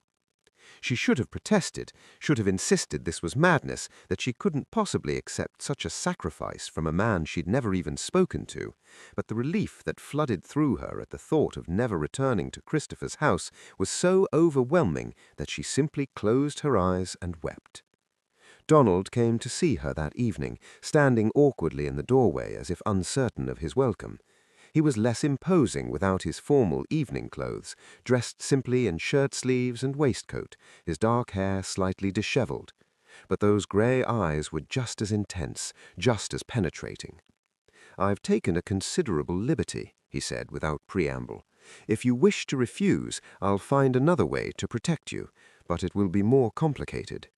She should have protested, should have insisted this was madness, that she couldn't possibly accept such a sacrifice from a man she'd never even spoken to. But the relief that flooded through her at the thought of never returning to Christopher's house was so overwhelming that she simply closed her eyes and wept. Donald came to see her that evening, standing awkwardly in the doorway as if uncertain of his welcome. He was less imposing without his formal evening clothes, dressed simply in shirt-sleeves and waistcoat, his dark hair slightly disheveled. But those grey eyes were just as intense, just as penetrating. "I've taken a considerable liberty," he said without preamble. "If you wish to refuse, I'll find another way to protect you, but it will be more complicated."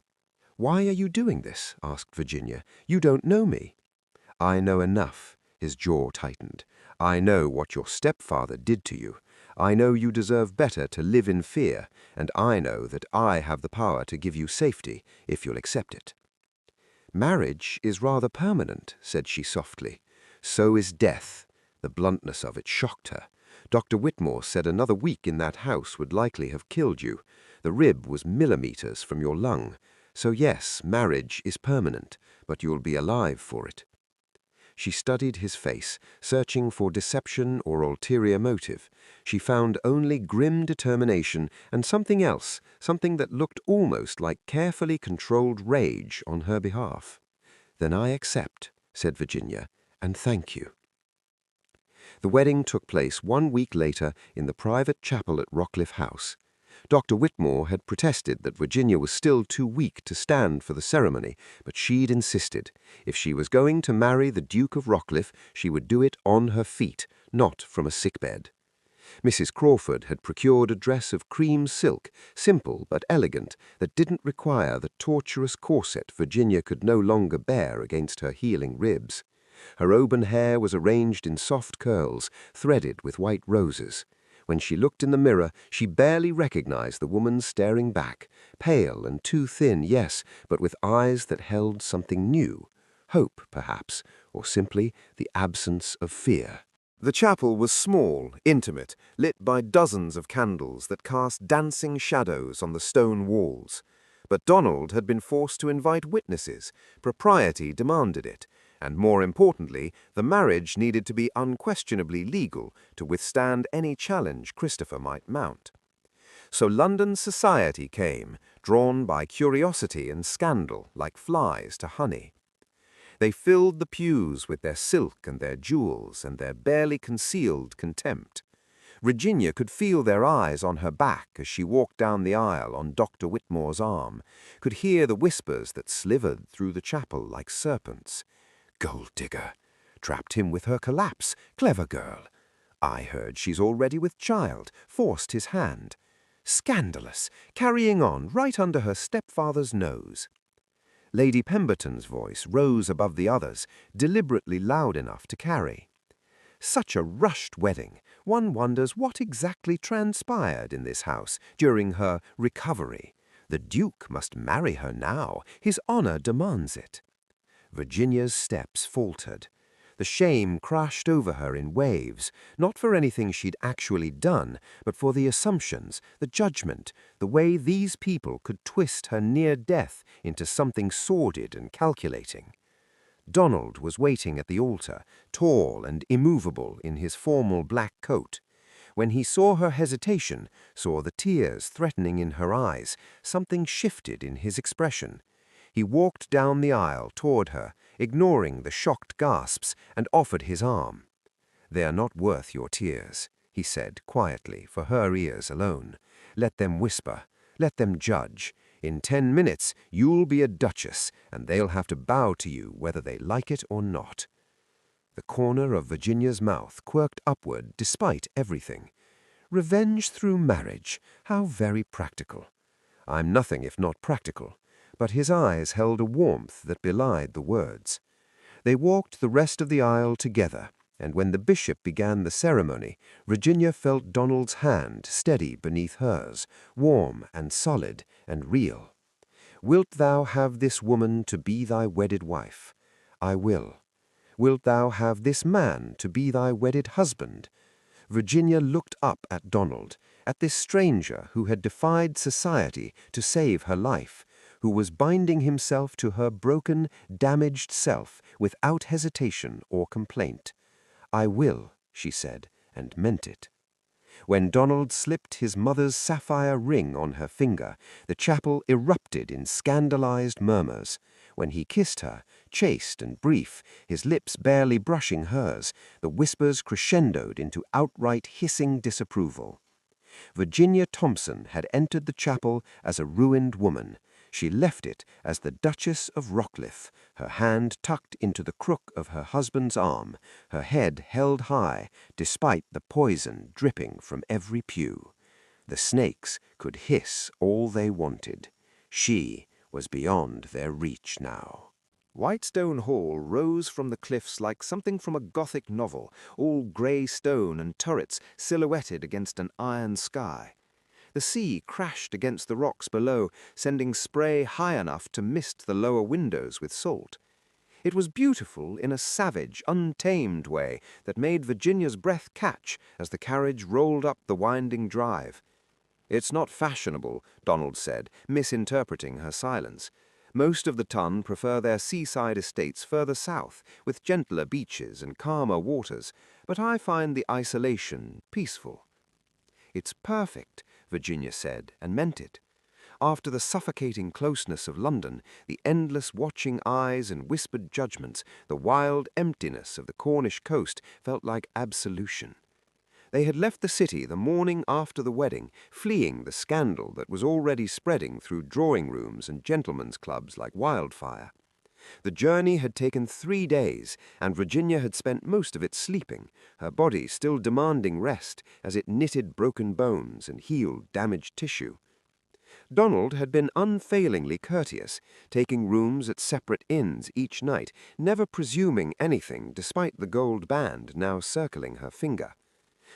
"Why are you doing this?" asked Virginia. "You don't know me." "I know enough." His jaw tightened. "I know what your stepfather did to you. I know you deserve better to live in fear, and I know that I have the power to give you safety, if you'll accept it." "Marriage is rather permanent," said she softly. "So is death." The bluntness of it shocked her. "Dr. Whitmore said another week in that house would likely have killed you. The rib was millimeters from your lung. So yes, marriage is permanent, but you'll be alive for it." She studied his face, searching for deception or ulterior motive. She found only grim determination and something else, something that looked almost like carefully controlled rage on her behalf. "Then I accept," said Virginia, "and thank you." The wedding took place 1 week later in the private chapel at Rockcliffe House. Dr. Whitmore had protested that Virginia was still too weak to stand for the ceremony, but she'd insisted. If she was going to marry the Duke of Rockcliffe, she would do it on her feet, not from a sickbed. Mrs. Crawford had procured a dress of cream silk, simple but elegant, that didn't require the tortuous corset Virginia could no longer bear against her healing ribs. Her auburn hair was arranged in soft curls, threaded with white roses. When she looked in the mirror, she barely recognized the woman staring back, pale and too thin, yes, but with eyes that held something new. Hope, perhaps, or simply the absence of fear. The chapel was small, intimate, lit by dozens of candles that cast dancing shadows on the stone walls. But Donald had been forced to invite witnesses. Propriety demanded it. And more importantly, the marriage needed to be unquestionably legal to withstand any challenge Christopher might mount. So London society came, drawn by curiosity and scandal like flies to honey. They filled the pews with their silk and their jewels and their barely concealed contempt. Virginia could feel their eyes on her back as she walked down the aisle on Dr. Whitmore's arm, could hear the whispers that slithered through the chapel like serpents. "Gold digger. Trapped him with her collapse. Clever girl. I heard she's already with child. Forced his hand. Scandalous. Carrying on right under her stepfather's nose." Lady Pemberton's voice rose above the others, deliberately loud enough to carry. "Such a rushed wedding. One wonders what exactly transpired in this house during her recovery. The Duke must marry her now. His honor demands it." Virginia's steps faltered. The shame crashed over her in waves, not for anything she'd actually done, but for the assumptions, the judgment, the way these people could twist her near death into something sordid and calculating. Donald was waiting at the altar, tall and immovable in his formal black coat. When he saw her hesitation, saw the tears threatening in her eyes, something shifted in his expression. He walked down the aisle toward her, ignoring the shocked gasps, and offered his arm. "They are not worth your tears," he said quietly, for her ears alone. "Let them whisper. Let them judge. In 10 minutes, you'll be a duchess, and they'll have to bow to you whether they like it or not." The corner of Virginia's mouth quirked upward despite everything. Revenge through marriage. How very practical. I'm nothing if not practical. But his eyes held a warmth that belied the words. They walked the rest of the aisle together, and when the bishop began the ceremony, Virginia felt Donald's hand steady beneath hers, warm and solid and real. "Wilt thou have this woman to be thy wedded wife?" "I will." "Wilt thou have this man to be thy wedded husband?" Virginia looked up at Donald, at this stranger who had defied society to save her life, who was binding himself to her broken, damaged self without hesitation or complaint. "I will," she said, and meant it. When Donald slipped his mother's sapphire ring on her finger, the chapel erupted in scandalized murmurs. When he kissed her, chaste and brief, his lips barely brushing hers, the whispers crescendoed into outright hissing disapproval. Virginia Thompson had entered the chapel as a ruined woman. She left it as the Duchess of Rockcliffe, her hand tucked into the crook of her husband's arm, her head held high, despite the poison dripping from every pew. The snakes could hiss all they wanted. She was beyond their reach now. Whitestone Hall rose from the cliffs like something from a Gothic novel, all grey stone and turrets silhouetted against an iron sky. The sea crashed against the rocks below, sending spray high enough to mist the lower windows with salt. It was beautiful in a savage, untamed way that made Virginia's breath catch as the carriage rolled up the winding drive. "It's not fashionable," Donald said, misinterpreting her silence. "Most of the ton prefer their seaside estates further south, with gentler beaches and calmer waters, but I find the isolation peaceful." "It's perfect," Virginia said, and meant it. After the suffocating closeness of London, the endless watching eyes and whispered judgments, the wild emptiness of the Cornish coast felt like absolution. They had left the city the morning after the wedding, fleeing the scandal that was already spreading through drawing-rooms and gentlemen's clubs like wildfire. The journey had taken 3 days, and Virginia had spent most of it sleeping, her body still demanding rest as it knitted broken bones and healed damaged tissue. Donald had been unfailingly courteous, taking rooms at separate inns each night, never presuming anything despite the gold band now circling her finger.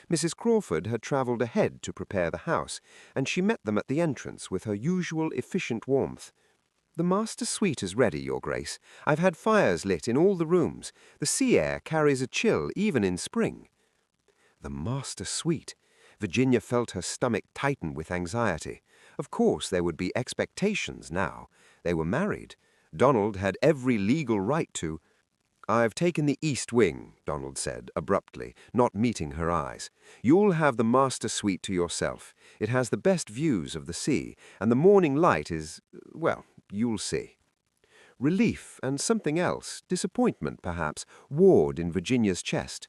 Mrs. Crawford had travelled ahead to prepare the house, and she met them at the entrance with her usual efficient warmth. "The master suite is ready, Your Grace. I've had fires lit in all the rooms. The sea air carries a chill even in spring." The master suite. Virginia felt her stomach tighten with anxiety. Of course there would be expectations now. They were married. Donald had every legal right to— "I've taken the east wing," Donald said abruptly, not meeting her eyes. "You'll have the master suite to yourself. It has the best views of the sea, and the morning light is, well, you'll see." Relief and something else, disappointment perhaps, warred in Virginia's chest.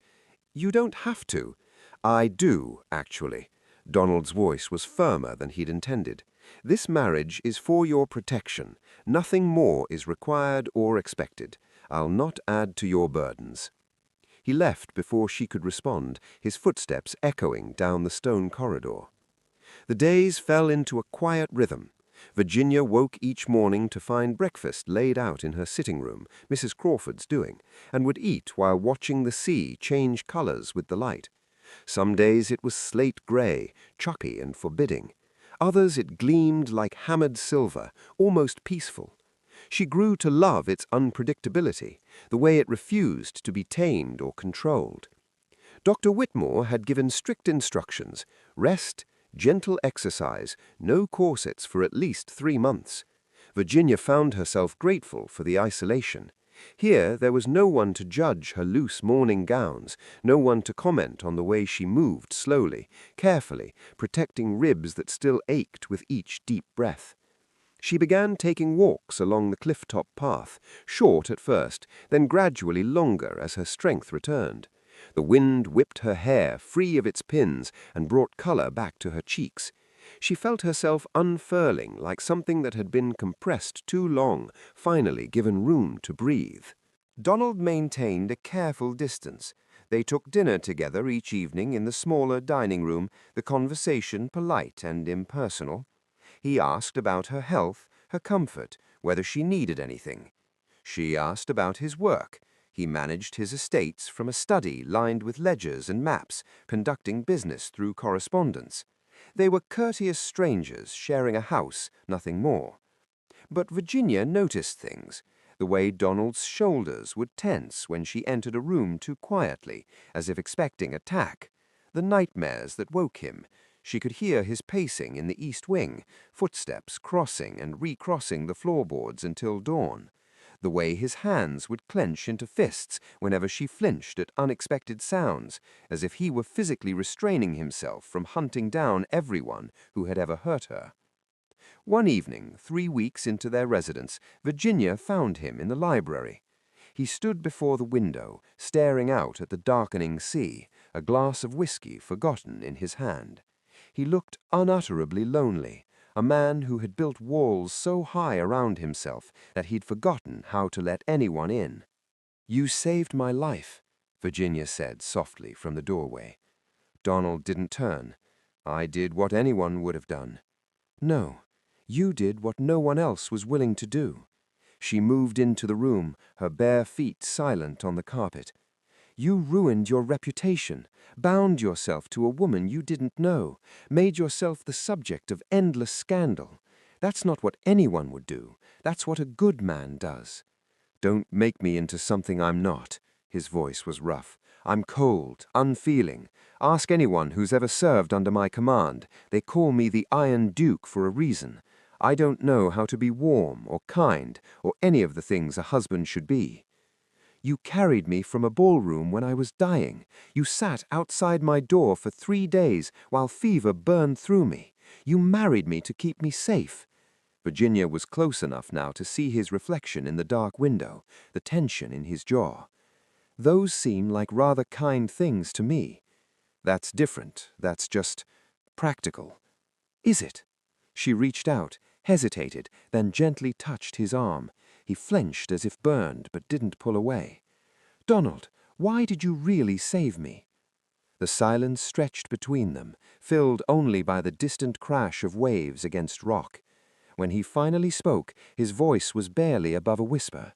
"You don't have to." "I do, actually." Donald's voice was firmer than he'd intended. "This marriage is for your protection. Nothing more is required or expected. I'll not add to your burdens." He left before she could respond, his footsteps echoing down the stone corridor. The days fell into a quiet rhythm. Virginia woke each morning to find breakfast laid out in her sitting room, Mrs. Crawford's doing, and would eat while watching the sea change colors with the light. Some days it was slate gray, choppy and forbidding. Others it gleamed like hammered silver, almost peaceful. She grew to love its unpredictability, the way it refused to be tamed or controlled. Dr. Whitmore had given strict instructions: rest, gentle exercise, no corsets for at least 3 months. Virginia found herself grateful for the isolation. Here there was no one to judge her loose morning gowns, no one to comment on the way she moved slowly, carefully, protecting ribs that still ached with each deep breath. She began taking walks along the cliff-top path, short at first, then gradually longer as her strength returned. The wind whipped her hair free of its pins and brought color back to her cheeks. She felt herself unfurling like something that had been compressed too long, finally given room to breathe. Donald maintained a careful distance. They took dinner together each evening in the smaller dining room, the conversation polite and impersonal. He asked about her health, her comfort, whether she needed anything. She asked about his work. He managed his estates from a study lined with ledgers and maps, conducting business through correspondence. They were courteous strangers sharing a house, nothing more. But Virginia noticed things. The way Donald's shoulders would tense when she entered a room too quietly, as if expecting attack. The nightmares that woke him. She could hear his pacing in the east wing, footsteps crossing and recrossing the floorboards until dawn. The way his hands would clench into fists whenever she flinched at unexpected sounds, as if he were physically restraining himself from hunting down everyone who had ever hurt her. One evening, 3 weeks into their residence, Virginia found him in the library. He stood before the window, staring out at the darkening sea, a glass of whiskey forgotten in his hand. He looked unutterably lonely, a man who had built walls so high around himself that he'd forgotten how to let anyone in. "You saved my life," Virginia said softly from the doorway. Donald didn't turn. "I did what anyone would have done." "No, you did what no one else was willing to do." She moved into the room, her bare feet silent on the carpet. "You ruined your reputation, bound yourself to a woman you didn't know, made yourself the subject of endless scandal. That's not what anyone would do. That's what a good man does." "Don't make me into something I'm not." His voice was rough. "I'm cold, unfeeling. Ask anyone who's ever served under my command. They call me the Iron Duke for a reason. I don't know how to be warm or kind or any of the things a husband should be. You carried me from a ballroom when I was dying. You sat outside my door for 3 days while fever burned through me. You married me to keep me safe." Virginia was close enough now to see his reflection in the dark window, the tension in his jaw. "Those seem like rather kind things to me." "That's different. That's just practical." "Is it?" She reached out, hesitated, then gently touched his arm. He flinched as if burned, but didn't pull away. "Donald, why did you really save me?" The silence stretched between them, filled only by the distant crash of waves against rock. When he finally spoke, his voice was barely above a whisper.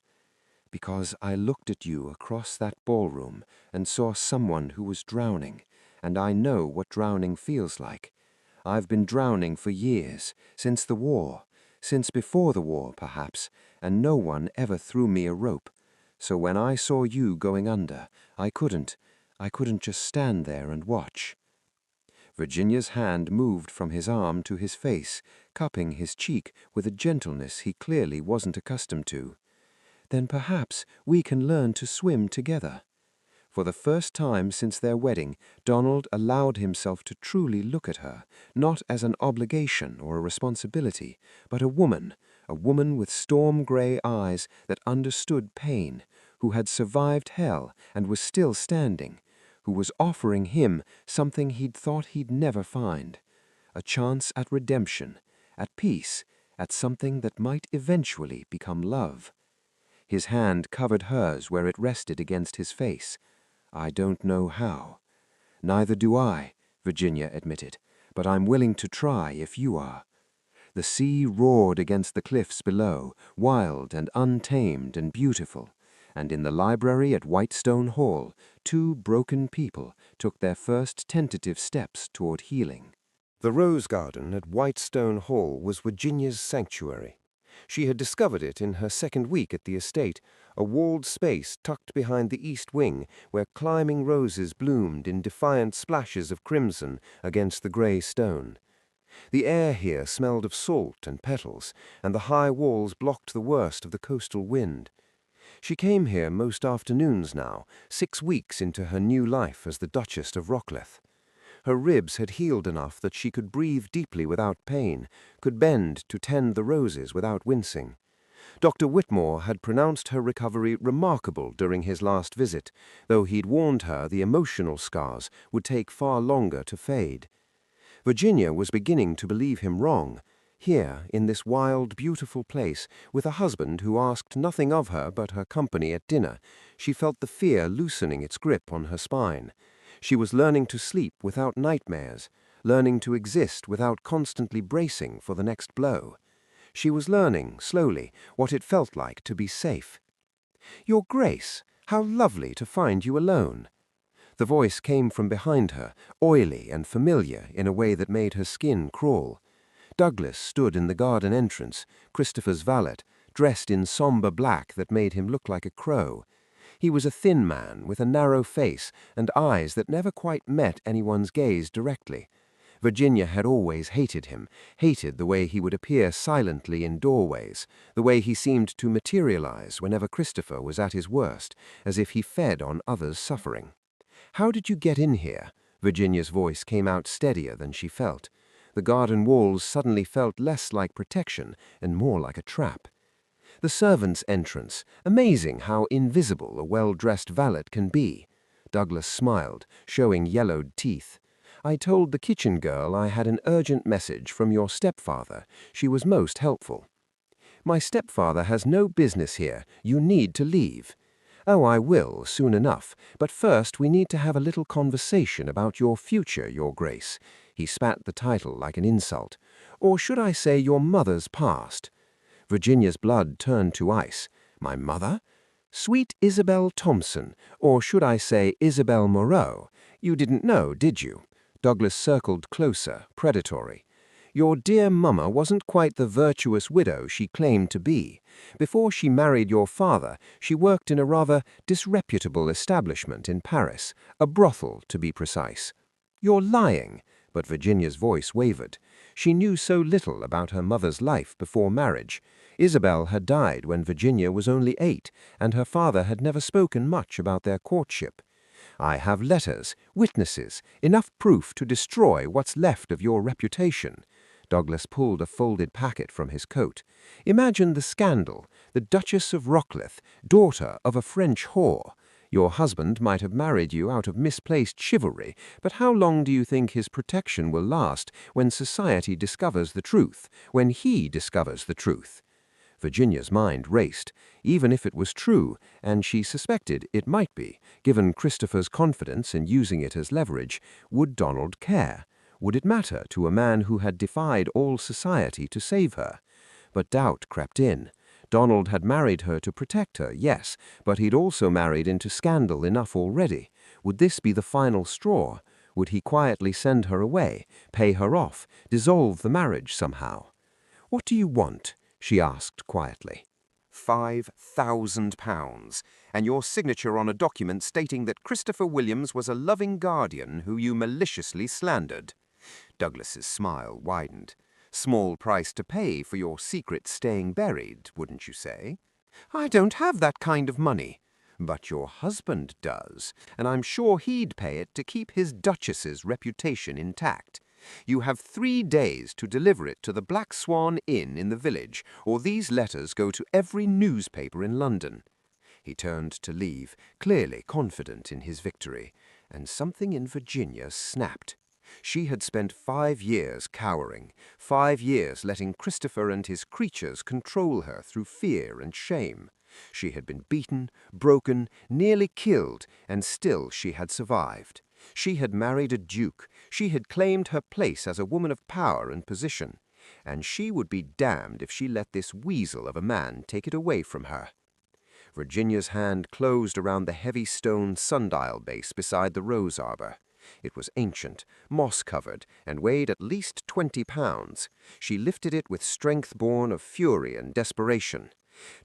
"Because I looked at you across that ballroom and saw someone who was drowning, and I know what drowning feels like. I've been drowning for years, since the war, since before the war, perhaps, and no one ever threw me a rope. So when I saw you going under, I couldn't just stand there and watch." Virginia's hand moved from his arm to his face, cupping his cheek with a gentleness he clearly wasn't accustomed to. "Then perhaps we can learn to swim together." For the first time since their wedding, Donald allowed himself to truly look at her, not as an obligation or a responsibility, but a woman with storm-gray eyes that understood pain, who had survived hell and was still standing, who was offering him something he'd thought he'd never find, a chance at redemption, at peace, at something that might eventually become love. His hand covered hers where it rested against his face. "I don't know how." "Neither do I," Virginia admitted, "but I'm willing to try if you are." The sea roared against the cliffs below, wild and untamed and beautiful, and in the library at Whitestone Hall, 2 broken people took their first tentative steps toward healing. The rose garden at Whitestone Hall was Virginia's sanctuary. She had discovered it in her second week at the estate, a walled space tucked behind the east wing where climbing roses bloomed in defiant splashes of crimson against the grey stone. The air here smelled of salt and petals, and the high walls blocked the worst of the coastal wind. She came here most afternoons now, 6 weeks into her new life as the Duchess of Rockcliffe. Her ribs had healed enough that she could breathe deeply without pain, could bend to tend the roses without wincing. Dr. Whitmore had pronounced her recovery remarkable during his last visit, though he'd warned her the emotional scars would take far longer to fade. Virginia was beginning to believe him wrong. Here, in this wild, beautiful place, with a husband who asked nothing of her but her company at dinner, she felt the fear loosening its grip on her spine. She was learning to sleep without nightmares, learning to exist without constantly bracing for the next blow. She was learning, slowly, what it felt like to be safe. "Your Grace, how lovely to find you alone." The voice came from behind her, oily and familiar in a way that made her skin crawl. Douglas stood in the garden entrance, Christopher's valet, dressed in sombre black that made him look like a crow. He was a thin man with a narrow face and eyes that never quite met anyone's gaze directly. Virginia had always hated him, hated the way he would appear silently in doorways, the way he seemed to materialize whenever Christopher was at his worst, as if he fed on others' suffering. "How did you get in here?" Virginia's voice came out steadier than she felt. The garden walls suddenly felt less like protection and more like a trap. "The servants' entrance. Amazing how invisible a well-dressed valet can be." Douglas smiled, showing yellowed teeth. "I told the kitchen girl I had an urgent message from your stepfather. She was most helpful." "My stepfather has no business here. You need to leave." "Oh, I will, soon enough. But first we need to have a little conversation about your future, Your Grace." He spat the title like an insult. "Or should I say your mother's past?" Virginia's blood turned to ice. "My mother?" "Sweet Isabel Thompson, or should I say Isabel Moreau? You didn't know, did you?" Douglas circled closer, predatory. "Your dear mamma wasn't quite the virtuous widow she claimed to be. Before she married your father, she worked in a rather disreputable establishment in Paris, a brothel, to be precise." "You're lying." But Virginia's voice wavered. She knew so little about her mother's life before marriage. Isabel had died when Virginia was only 8, and her father had never spoken much about their courtship. "I have letters, witnesses, enough proof to destroy what's left of your reputation." Douglas pulled a folded packet from his coat. "Imagine the scandal. The Duchess of Rockcliffe, daughter of a French whore. Your husband might have married you out of misplaced chivalry, but how long do you think his protection will last when society discovers the truth, when he discovers the truth?" Virginia's mind raced. Even if it was true, and she suspected it might be, given Christopher's confidence in using it as leverage, would Donald care? Would it matter to a man who had defied all society to save her? But doubt crept in. Donald had married her to protect her, yes, but he'd also married into scandal enough already. Would this be the final straw? Would he quietly send her away, pay her off, dissolve the marriage somehow? "What do you want?" she asked quietly. £5,000, and your signature on a document stating that Christopher Williams was a loving guardian who you maliciously slandered. Douglas's smile widened. Small price to pay for your secret staying buried, wouldn't you say? "I don't have that kind of money." "But your husband does, and I'm sure he'd pay it to keep his duchess's reputation intact. You have 3 days to deliver it to the Black Swan Inn in the village, or these letters go to every newspaper in London." He turned to leave, clearly confident in his victory, and something in Virginia snapped. She had spent 5 years cowering, 5 years letting Christopher and his creatures control her through fear and shame. She had been beaten, broken, nearly killed, and still she had survived. She had married a duke. She had claimed her place as a woman of power and position. And she would be damned if she let this weasel of a man take it away from her. Virginia's hand closed around the heavy stone sundial base beside the rose arbor. It was ancient, moss-covered, and weighed at least 20 pounds. She lifted it with strength born of fury and desperation.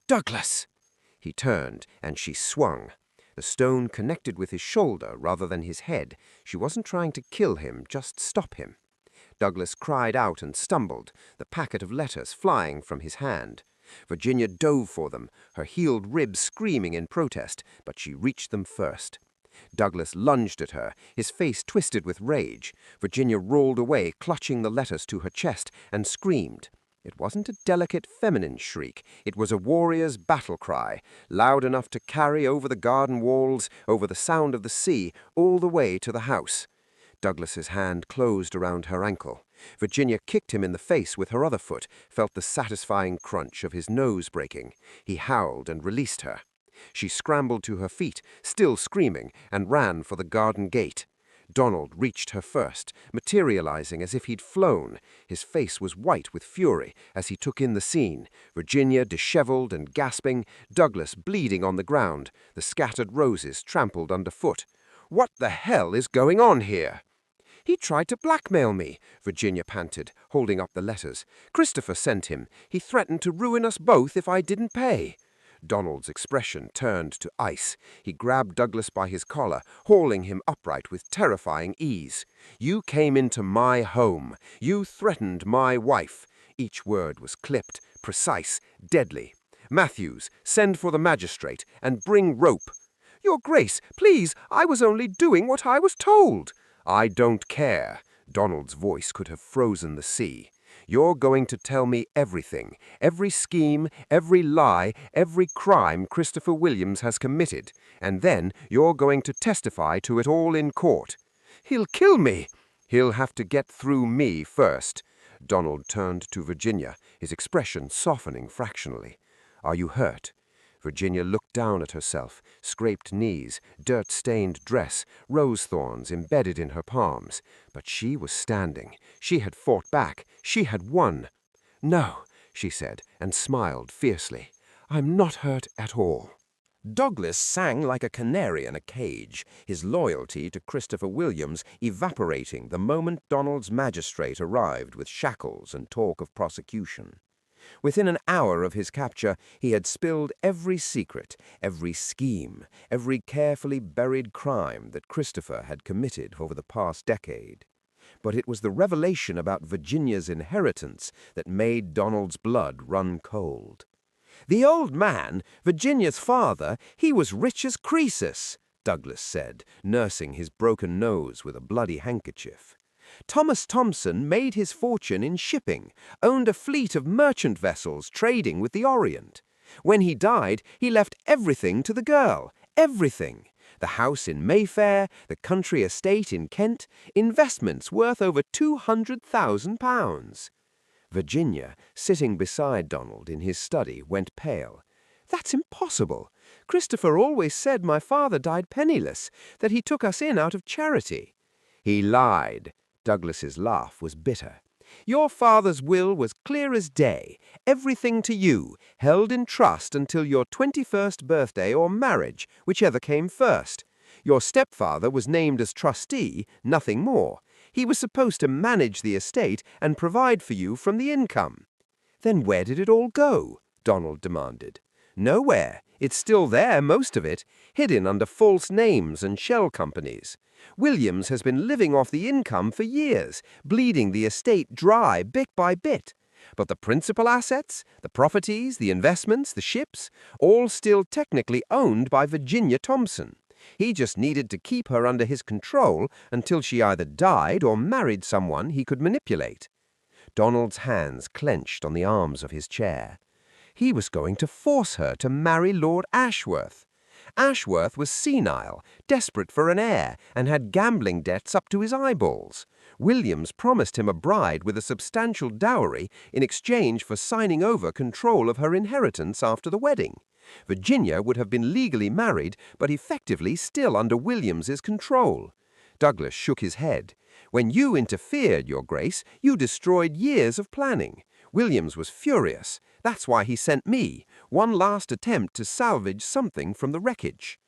"Douglas!" He turned, and she swung. The stone connected with his shoulder rather than his head. She wasn't trying to kill him, just stop him. Douglas cried out and stumbled, the packet of letters flying from his hand. Virginia dove for them, her heeled ribs screaming in protest, but she reached them first. Douglas lunged at her, his face twisted with rage. Virginia rolled away, clutching the letters to her chest, and screamed. It wasn't a delicate feminine shriek. It was a warrior's battle cry, loud enough to carry over the garden walls, over the sound of the sea, all the way to the house. Douglas's hand closed around her ankle. Virginia kicked him in the face with her other foot, felt the satisfying crunch of his nose breaking. He howled and released her. She scrambled to her feet, still screaming, and ran for the garden gate. Donald reached her first, materializing as if he'd flown. His face was white with fury as he took in the scene, Virginia disheveled and gasping, Douglas bleeding on the ground, the scattered roses trampled underfoot. "What the hell is going on here?" "He tried to blackmail me," Virginia panted, holding up the letters. "Christopher sent him. He threatened to ruin us both if I didn't pay." Donald's expression turned to ice. He grabbed Douglas by his collar, hauling him upright with terrifying ease. "You came into my home. You threatened my wife." Each word was clipped, precise, deadly. "Matthews, send for the magistrate and bring rope." "Your Grace, please, I was only doing what I was told." "I don't care." Donald's voice could have frozen the sea. "You're going to tell me everything, every scheme, every lie, every crime Christopher Williams has committed, and then you're going to testify to it all in court." "He'll kill me." "He'll have to get through me first." Donald turned to Virginia, his expression softening fractionally. "Are you hurt?" Virginia looked down at herself, scraped knees, dirt-stained dress, rose thorns embedded in her palms. But she was standing. She had fought back. She had won. "No," she said, and smiled fiercely. "I'm not hurt at all." Douglas sang like a canary in a cage, his loyalty to Christopher Williams evaporating the moment Donald's magistrate arrived with shackles and talk of prosecution. Within an hour of his capture, he had spilled every secret, every scheme, every carefully buried crime that Christopher had committed over the past decade. But it was the revelation about Virginia's inheritance that made Donald's blood run cold. "The old man, Virginia's father, he was rich as Croesus," Douglas said, nursing his broken nose with a bloody handkerchief. "Thomas Thompson made his fortune in shipping, owned a fleet of merchant vessels trading with the Orient. When he died, he left everything to the girl, everything. The house in Mayfair, the country estate in Kent, investments worth over £200,000. Virginia, sitting beside Donald in his study, went pale. "That's impossible. Christopher always said my father died penniless, that he took us in out of charity." "He lied." Douglas's laugh was bitter. "Your father's will was clear as day, everything to you, held in trust until your 21st birthday or marriage, whichever came first. Your stepfather was named as trustee, nothing more. He was supposed to manage the estate and provide for you from the income." "Then where did it all go?" Donald demanded. "Nowhere. It's still there, most of it, hidden under false names and shell companies. Williams has been living off the income for years, bleeding the estate dry bit by bit. But the principal assets, the properties, the investments, the ships, all still technically owned by Virginia Thompson. He just needed to keep her under his control until she either died or married someone he could manipulate." Donald's hands clenched on the arms of his chair. He was going to force her to marry Lord Ashworth. Ashworth was senile, desperate for an heir, and had gambling debts up to his eyeballs. Williams promised him a bride with a substantial dowry in exchange for signing over control of her inheritance after the wedding. Virginia would have been legally married, but effectively still under Williams's control. Douglas shook his head. "When you interfered, Your Grace, you destroyed years of planning. Williams was furious. That's why he sent me, one last attempt to salvage something from the wreckage."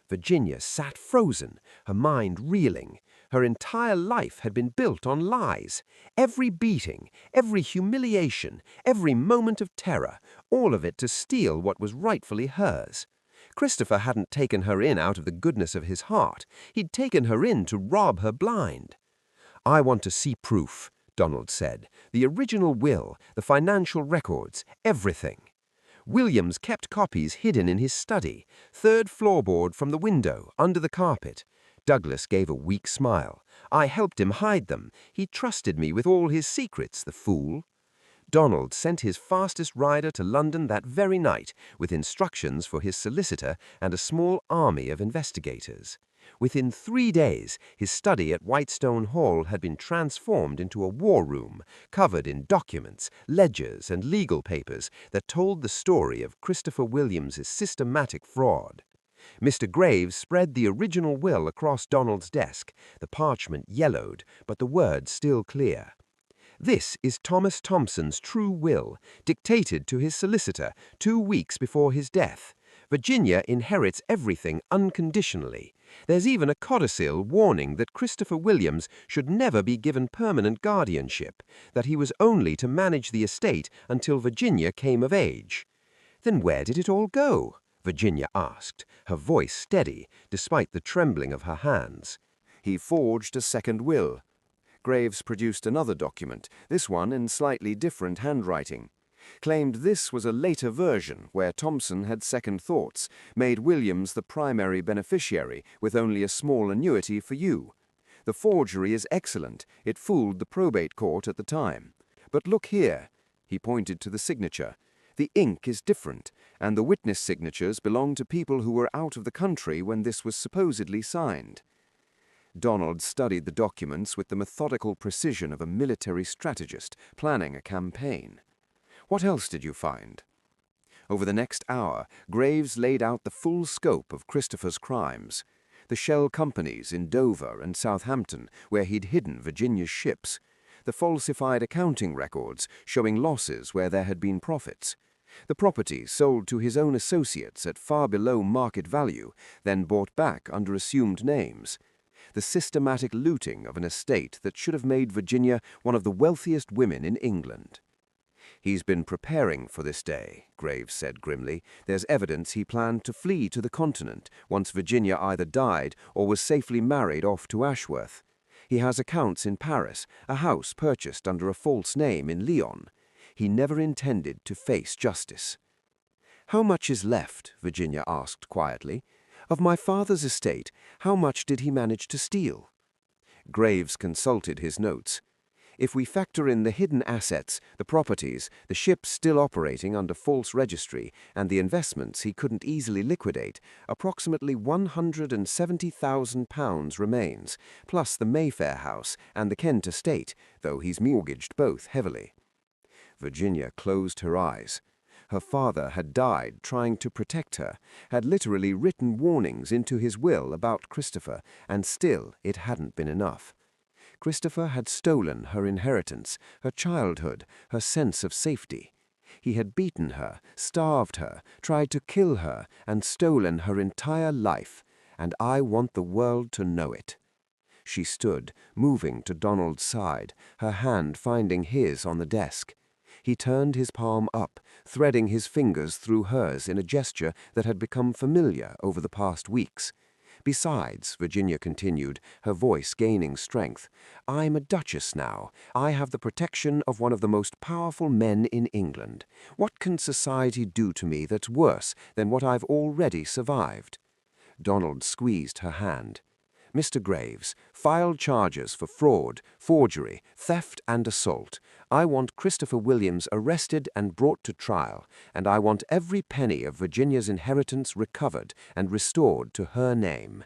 Virginia sat frozen, her mind reeling. Her entire life had been built on lies. Every beating, every humiliation, every moment of terror, all of it to steal what was rightfully hers. Christopher hadn't taken her in out of the goodness of his heart. He'd taken her in to rob her blind. "I want to see proof," Donald said. "The original will, the financial records, everything." Williams kept copies hidden in his study, third floorboard from the window, under the carpet. Douglas gave a weak smile. I helped him hide them. He trusted me with all his secrets, the fool. Donald sent his fastest rider to London that very night, with instructions for his solicitor and a small army of investigators. Within 3 days, his study at Whitestone Hall had been transformed into a war room, covered in documents, ledgers, and legal papers that told the story of Christopher Williams's systematic fraud. Mr. Graves spread the original will across Donald's desk, the parchment yellowed, but the words still clear. This is Thomas Thompson's true will, dictated to his solicitor 2 weeks before his death. Virginia inherits everything unconditionally. There's even a codicil warning that Christopher Williams should never be given permanent guardianship, that he was only to manage the estate until Virginia came of age. Then where did it all go? Virginia asked, her voice steady, despite the trembling of her hands. He forged a second will. Graves produced another document, this one in slightly different handwriting. Claimed this was a later version where Thompson had second thoughts, made Williams the primary beneficiary with only a small annuity for you. The forgery is excellent. It fooled the probate court at the time. But look here. He pointed to the signature. The ink is different, and the witness signatures belong to people who were out of the country when this was supposedly signed. Donald studied the documents with the methodical precision of a military strategist planning a campaign. What else did you find? Over the next hour, Graves laid out the full scope of Christopher's crimes. The shell companies in Dover and Southampton, where he'd hidden Virginia's ships. The falsified accounting records showing losses where there had been profits. The properties sold to his own associates at far below market value, then bought back under assumed names. The systematic looting of an estate that should have made Virginia one of the wealthiest women in England. He's been preparing for this day, Graves said grimly. There's evidence he planned to flee to the continent once Virginia either died or was safely married off to Ashworth. He has accounts in Paris, a house purchased under a false name in Lyon. He never intended to face justice. How much is left? Virginia asked quietly. Of my father's estate, how much did he manage to steal? Graves consulted his notes. If we factor in the hidden assets, the properties, the ships still operating under false registry, and the investments he couldn't easily liquidate, approximately £170,000 remains, plus the Mayfair house and the Kent estate, though he's mortgaged both heavily. Virginia closed her eyes. Her father had died trying to protect her, had literally written warnings into his will about Christopher, and still it hadn't been enough. Christopher had stolen her inheritance, her childhood, her sense of safety. He had beaten her, starved her, tried to kill her, and stolen her entire life, and I want the world to know it. She stood, moving to Donald's side, her hand finding his on the desk. He turned his palm up, threading his fingers through hers in a gesture that had become familiar over the past weeks. Besides, Virginia continued, her voice gaining strength, I'm a duchess now. I have the protection of one of the most powerful men in England. What can society do to me that's worse than what I've already survived? Donald squeezed her hand. Mr. Graves, file charges for fraud, forgery, theft, and assault. I want Christopher Williams arrested and brought to trial, and I want every penny of Virginia's inheritance recovered and restored to her name.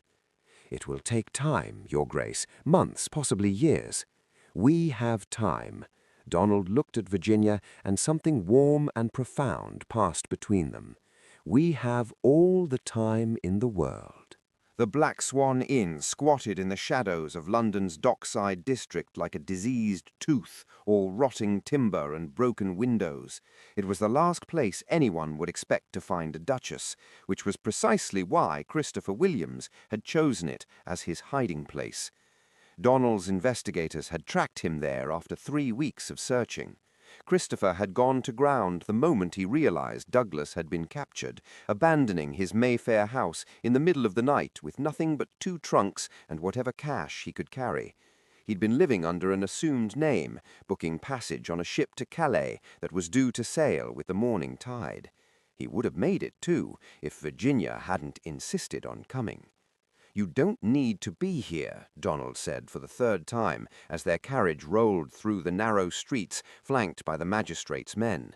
It will take time, Your Grace, months, possibly years. We have time. Donald looked at Virginia, and something warm and profound passed between them. We have all the time in the world. The Black Swan Inn squatted in the shadows of London's dockside district like a diseased tooth, all rotting timber and broken windows. It was the last place anyone would expect to find a duchess, which was precisely why Christopher Williams had chosen it as his hiding place. Donald's investigators had tracked him there after 3 weeks of searching. Christopher had gone to ground the moment he realized Douglas had been captured, abandoning his Mayfair house in the middle of the night with nothing but 2 trunks and whatever cash he could carry. He'd been living under an assumed name, booking passage on a ship to Calais that was due to sail with the morning tide. He would have made it, too, if Virginia hadn't insisted on coming. "You don't need to be here," Donald said for the third time as their carriage rolled through the narrow streets flanked by the magistrate's men.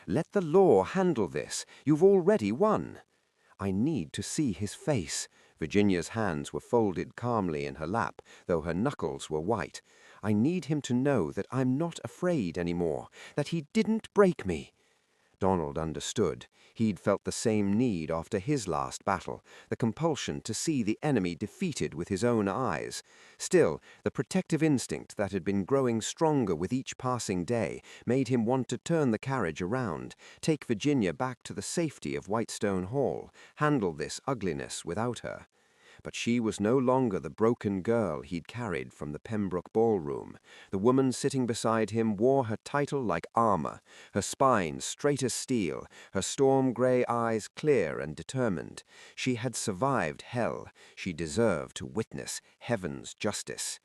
"Let the law handle this. You've already won." "I need to see his face." Virginia's hands were folded calmly in her lap, though her knuckles were white. "I need him to know that I'm not afraid anymore, that he didn't break me." Donald understood. He'd felt the same need after his last battle, the compulsion to see the enemy defeated with his own eyes. Still, the protective instinct that had been growing stronger with each passing day made him want to turn the carriage around, take Virginia back to the safety of Whitestone Hall, handle this ugliness without her. But she was no longer the broken girl he'd carried from the Pembroke Ballroom. The woman sitting beside him wore her title like armor, her spine straight as steel, her storm-gray eyes clear and determined. She had survived hell. She deserved to witness heaven's justice.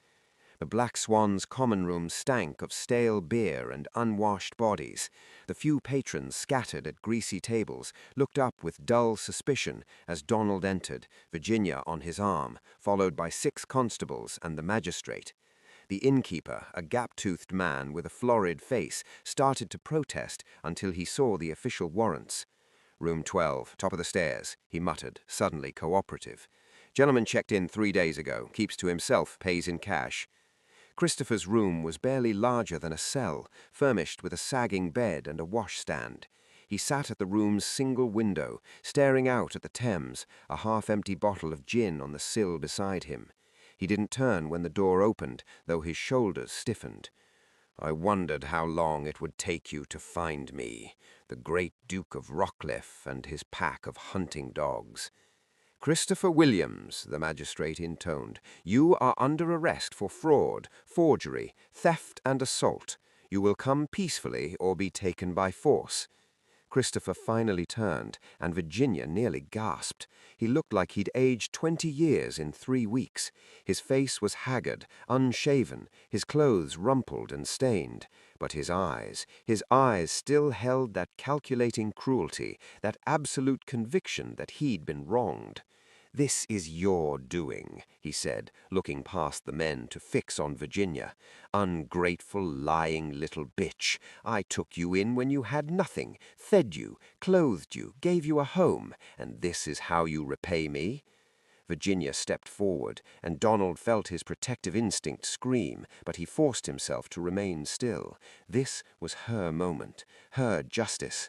The Black Swan's common room stank of stale beer and unwashed bodies. The few patrons scattered at greasy tables looked up with dull suspicion as Donald entered, Virginia on his arm, followed by 6 constables and the magistrate. The innkeeper, a gap-toothed man with a florid face, started to protest until he saw the official warrants. "Room 12, top of the stairs," he muttered, suddenly cooperative. "Gentleman checked in 3 days ago, keeps to himself, pays in cash." Christopher's room was barely larger than a cell, furnished with a sagging bed and a washstand. He sat at the room's single window, staring out at the Thames, a half-empty bottle of gin on the sill beside him. He didn't turn when the door opened, though his shoulders stiffened. "I wondered how long it would take you to find me, the great Duke of Rockcliffe and his pack of hunting dogs." "Christopher Williams," the magistrate intoned, "you are under arrest for fraud, forgery, theft and assault. You will come peacefully or be taken by force." Christopher finally turned, and Virginia nearly gasped. He looked like he'd aged 20 years in 3 weeks. His face was haggard, unshaven, his clothes rumpled and stained. But his eyes still held that calculating cruelty, that absolute conviction that he'd been wronged. "This is your doing," he said, looking past the men to fix on Virginia. "Ungrateful, lying little bitch. I took you in when you had nothing, fed you, clothed you, gave you a home, and this is how you repay me?" Virginia stepped forward, and Donald felt his protective instinct scream, but he forced himself to remain still. This was her moment, her justice.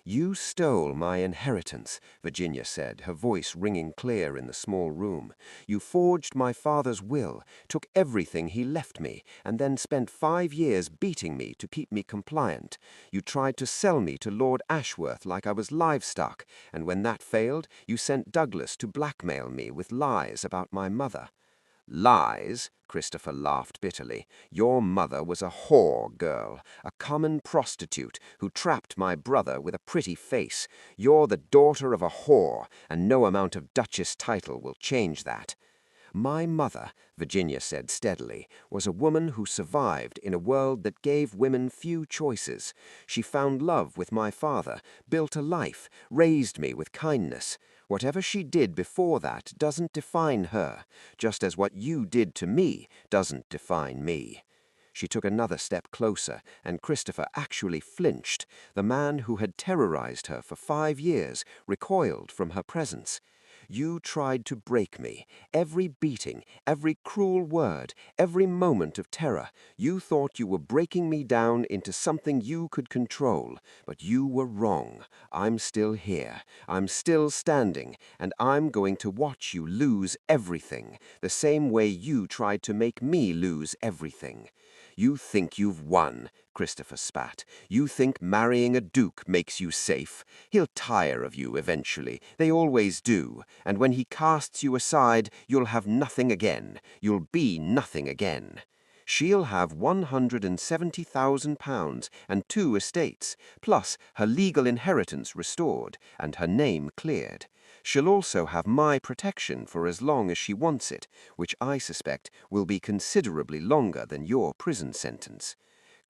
"You stole my inheritance," Virginia said, her voice ringing clear in the small room. "You forged my father's will, took everything he left me, and then spent 5 years beating me to keep me compliant. You tried to sell me to Lord Ashworth like I was livestock, and when that failed, you sent Douglas to blackmail me with lies about my mother." "Lies?" Christopher laughed bitterly. "Your mother was a whore girl, a common prostitute who trapped my brother with a pretty face. You're the daughter of a whore, and no amount of Duchess title will change that." "My mother," Virginia said steadily, "was a woman who survived in a world that gave women few choices. She found love with my father, built a life, raised me with kindness. Whatever she did before that doesn't define her, just as what you did to me doesn't define me." She took another step closer, and Christopher actually flinched. The man who had terrorized her for 5 years recoiled from her presence. "You tried to break me. Every beating, every cruel word, every moment of terror. You thought you were breaking me down into something you could control. But you were wrong. I'm still here. I'm still standing, and I'm going to watch you lose everything, the same way you tried to make me lose everything." "You think you've won," Christopher spat. "You think marrying a duke makes you safe. He'll tire of you eventually. They always do. And when he casts you aside, you'll have nothing again. You'll be nothing again. She'll have £170,000 and 2 estates, plus her legal inheritance restored and her name cleared. She'll also have my protection for as long as she wants it, which I suspect will be considerably longer than your prison sentence."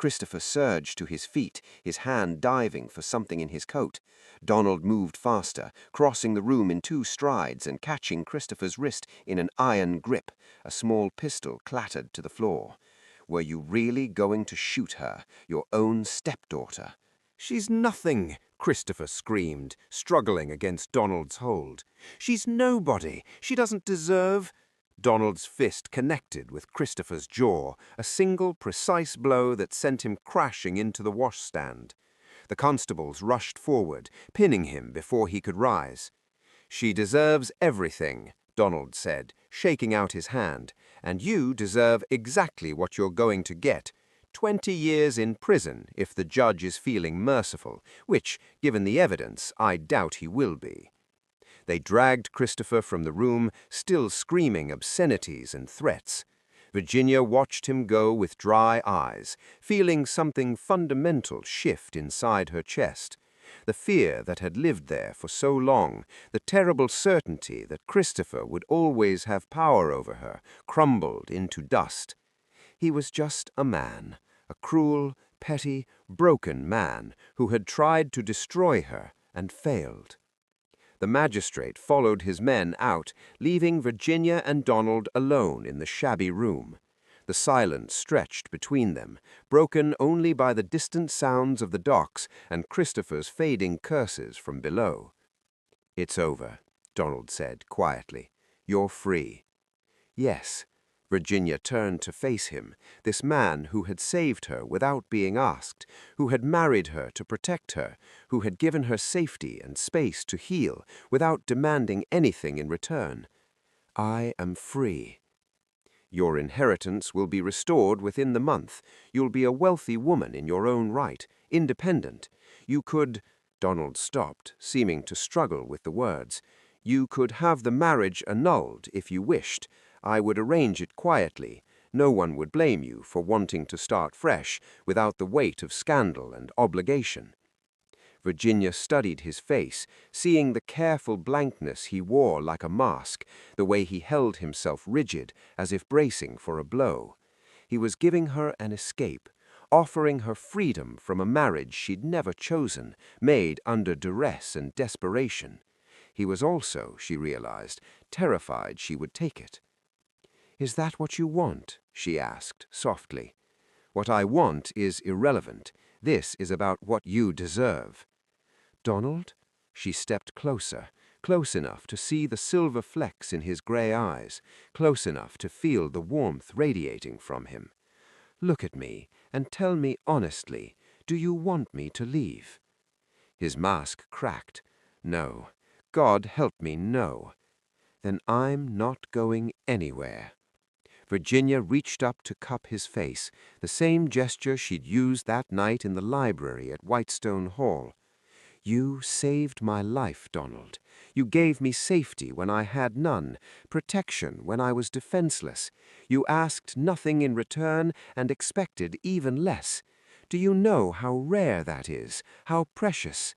Christopher surged to his feet, his hand diving for something in his coat. Donald moved faster, crossing the room in 2 strides and catching Christopher's wrist in an iron grip. A small pistol clattered to the floor. Were you really going to shoot her, your own stepdaughter? "She's nothing," Christopher screamed, struggling against Donald's hold. "She's nobody. She doesn't deserve—" Donald's fist connected with Christopher's jaw, a single precise blow that sent him crashing into the washstand. The constables rushed forward, pinning him before he could rise. "She deserves everything," Donald said, shaking out his hand, "and you deserve exactly what you're going to get. 20 years in prison if the judge is feeling merciful, which, given the evidence, I doubt he will be." They dragged Christopher from the room, still screaming obscenities and threats. Virginia watched him go with dry eyes, feeling something fundamental shift inside her chest. The fear that had lived there for so long, the terrible certainty that Christopher would always have power over her, crumbled into dust. He was just a man, a cruel, petty, broken man who had tried to destroy her and failed. The magistrate followed his men out, leaving Virginia and Donald alone in the shabby room. The silence stretched between them, broken only by the distant sounds of the docks and Christopher's fading curses from below. "It's over," Donald said quietly. "You're free." "Yes." Virginia turned to face him, this man who had saved her without being asked, who had married her to protect her, who had given her safety and space to heal without demanding anything in return. "I am free." "Your inheritance will be restored within the month. You'll be a wealthy woman in your own right, independent. You could—" Donald stopped, seeming to struggle with the words. "You could have the marriage annulled if you wished. I would arrange it quietly. No one would blame you for wanting to start fresh, without the weight of scandal and obligation." Virginia studied his face, seeing the careful blankness he wore like a mask, the way he held himself rigid, as if bracing for a blow. He was giving her an escape, offering her freedom from a marriage she'd never chosen, made under duress and desperation. He was also, she realized, terrified she would take it. "Is that what you want?" she asked, softly. "What I want is irrelevant. This is about what you deserve." "Donald?" She stepped closer, close enough to see the silver flecks in his gray eyes, close enough to feel the warmth radiating from him. "Look at me and tell me honestly, do you want me to leave?" His mask cracked. "No. God help me, no." "Then I'm not going anywhere." Virginia reached up to cup his face, the same gesture she'd used that night in the library at Whitestone Hall. "You saved my life, Donald. You gave me safety when I had none, protection when I was defenseless. You asked nothing in return and expected even less. Do you know how rare that is, how precious?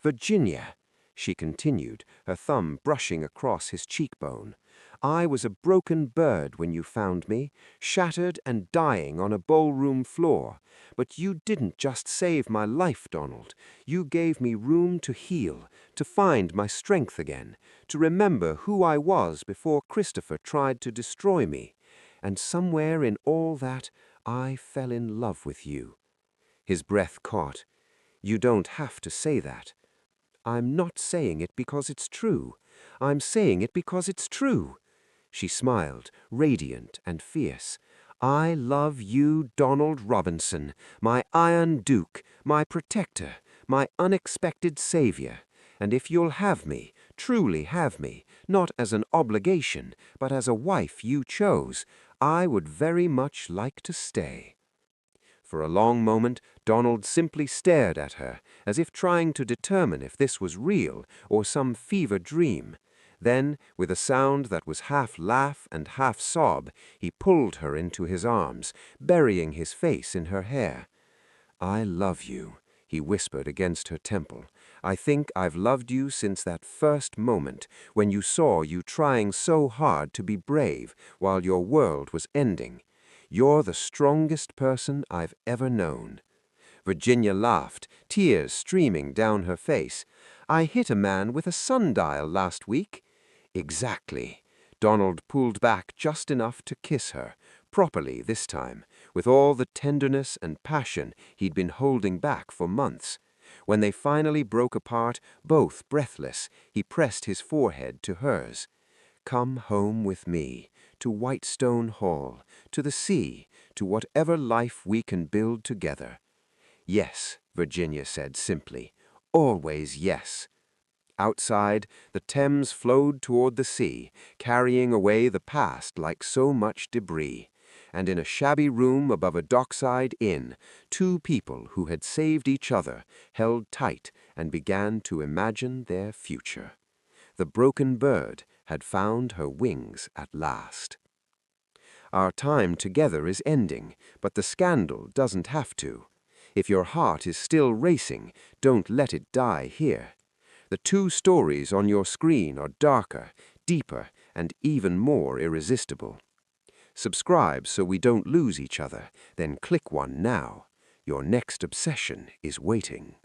Virginia," she continued, her thumb brushing across his cheekbone, "I was a broken bird when you found me, shattered and dying on a ballroom floor. But you didn't just save my life, Donald. You gave me room to heal, to find my strength again, to remember who I was before Christopher tried to destroy me. And somewhere in all that, I fell in love with you." His breath caught. "You don't have to say that." "I'm not saying it because it's true. I'm saying it because it's true." She smiled, radiant and fierce. "I love you, Donald Robinson, my Iron Duke, my protector, my unexpected savior. And if you'll have me, truly have me, not as an obligation, but as a wife you chose, I would very much like to stay." For a long moment, Donald simply stared at her, as if trying to determine if this was real or some fever dream. Then, with a sound that was half laugh and half sob, he pulled her into his arms, burying his face in her hair. "I love you," he whispered against her temple. "I think I've loved you since that first moment, when you saw you trying so hard to be brave while your world was ending. You're the strongest person I've ever known." Virginia laughed, tears streaming down her face. "I hit a man with a sundial last week." "Exactly." Donald pulled back just enough to kiss her, properly this time, with all the tenderness and passion he'd been holding back for months. When they finally broke apart, both breathless, he pressed his forehead to hers. "Come home with me, to Whitestone Hall, to the sea, to whatever life we can build together." "Yes," Virginia said simply. "Always yes." Outside, the Thames flowed toward the sea, carrying away the past like so much debris. And in a shabby room above a dockside inn, two people who had saved each other held tight and began to imagine their future. The broken bird had found her wings at last. Our time together is ending, but the scandal doesn't have to. If your heart is still racing, don't let it die here. The two stories on your screen are darker, deeper, and even more irresistible. Subscribe so we don't lose each other, then click one now. Your next obsession is waiting.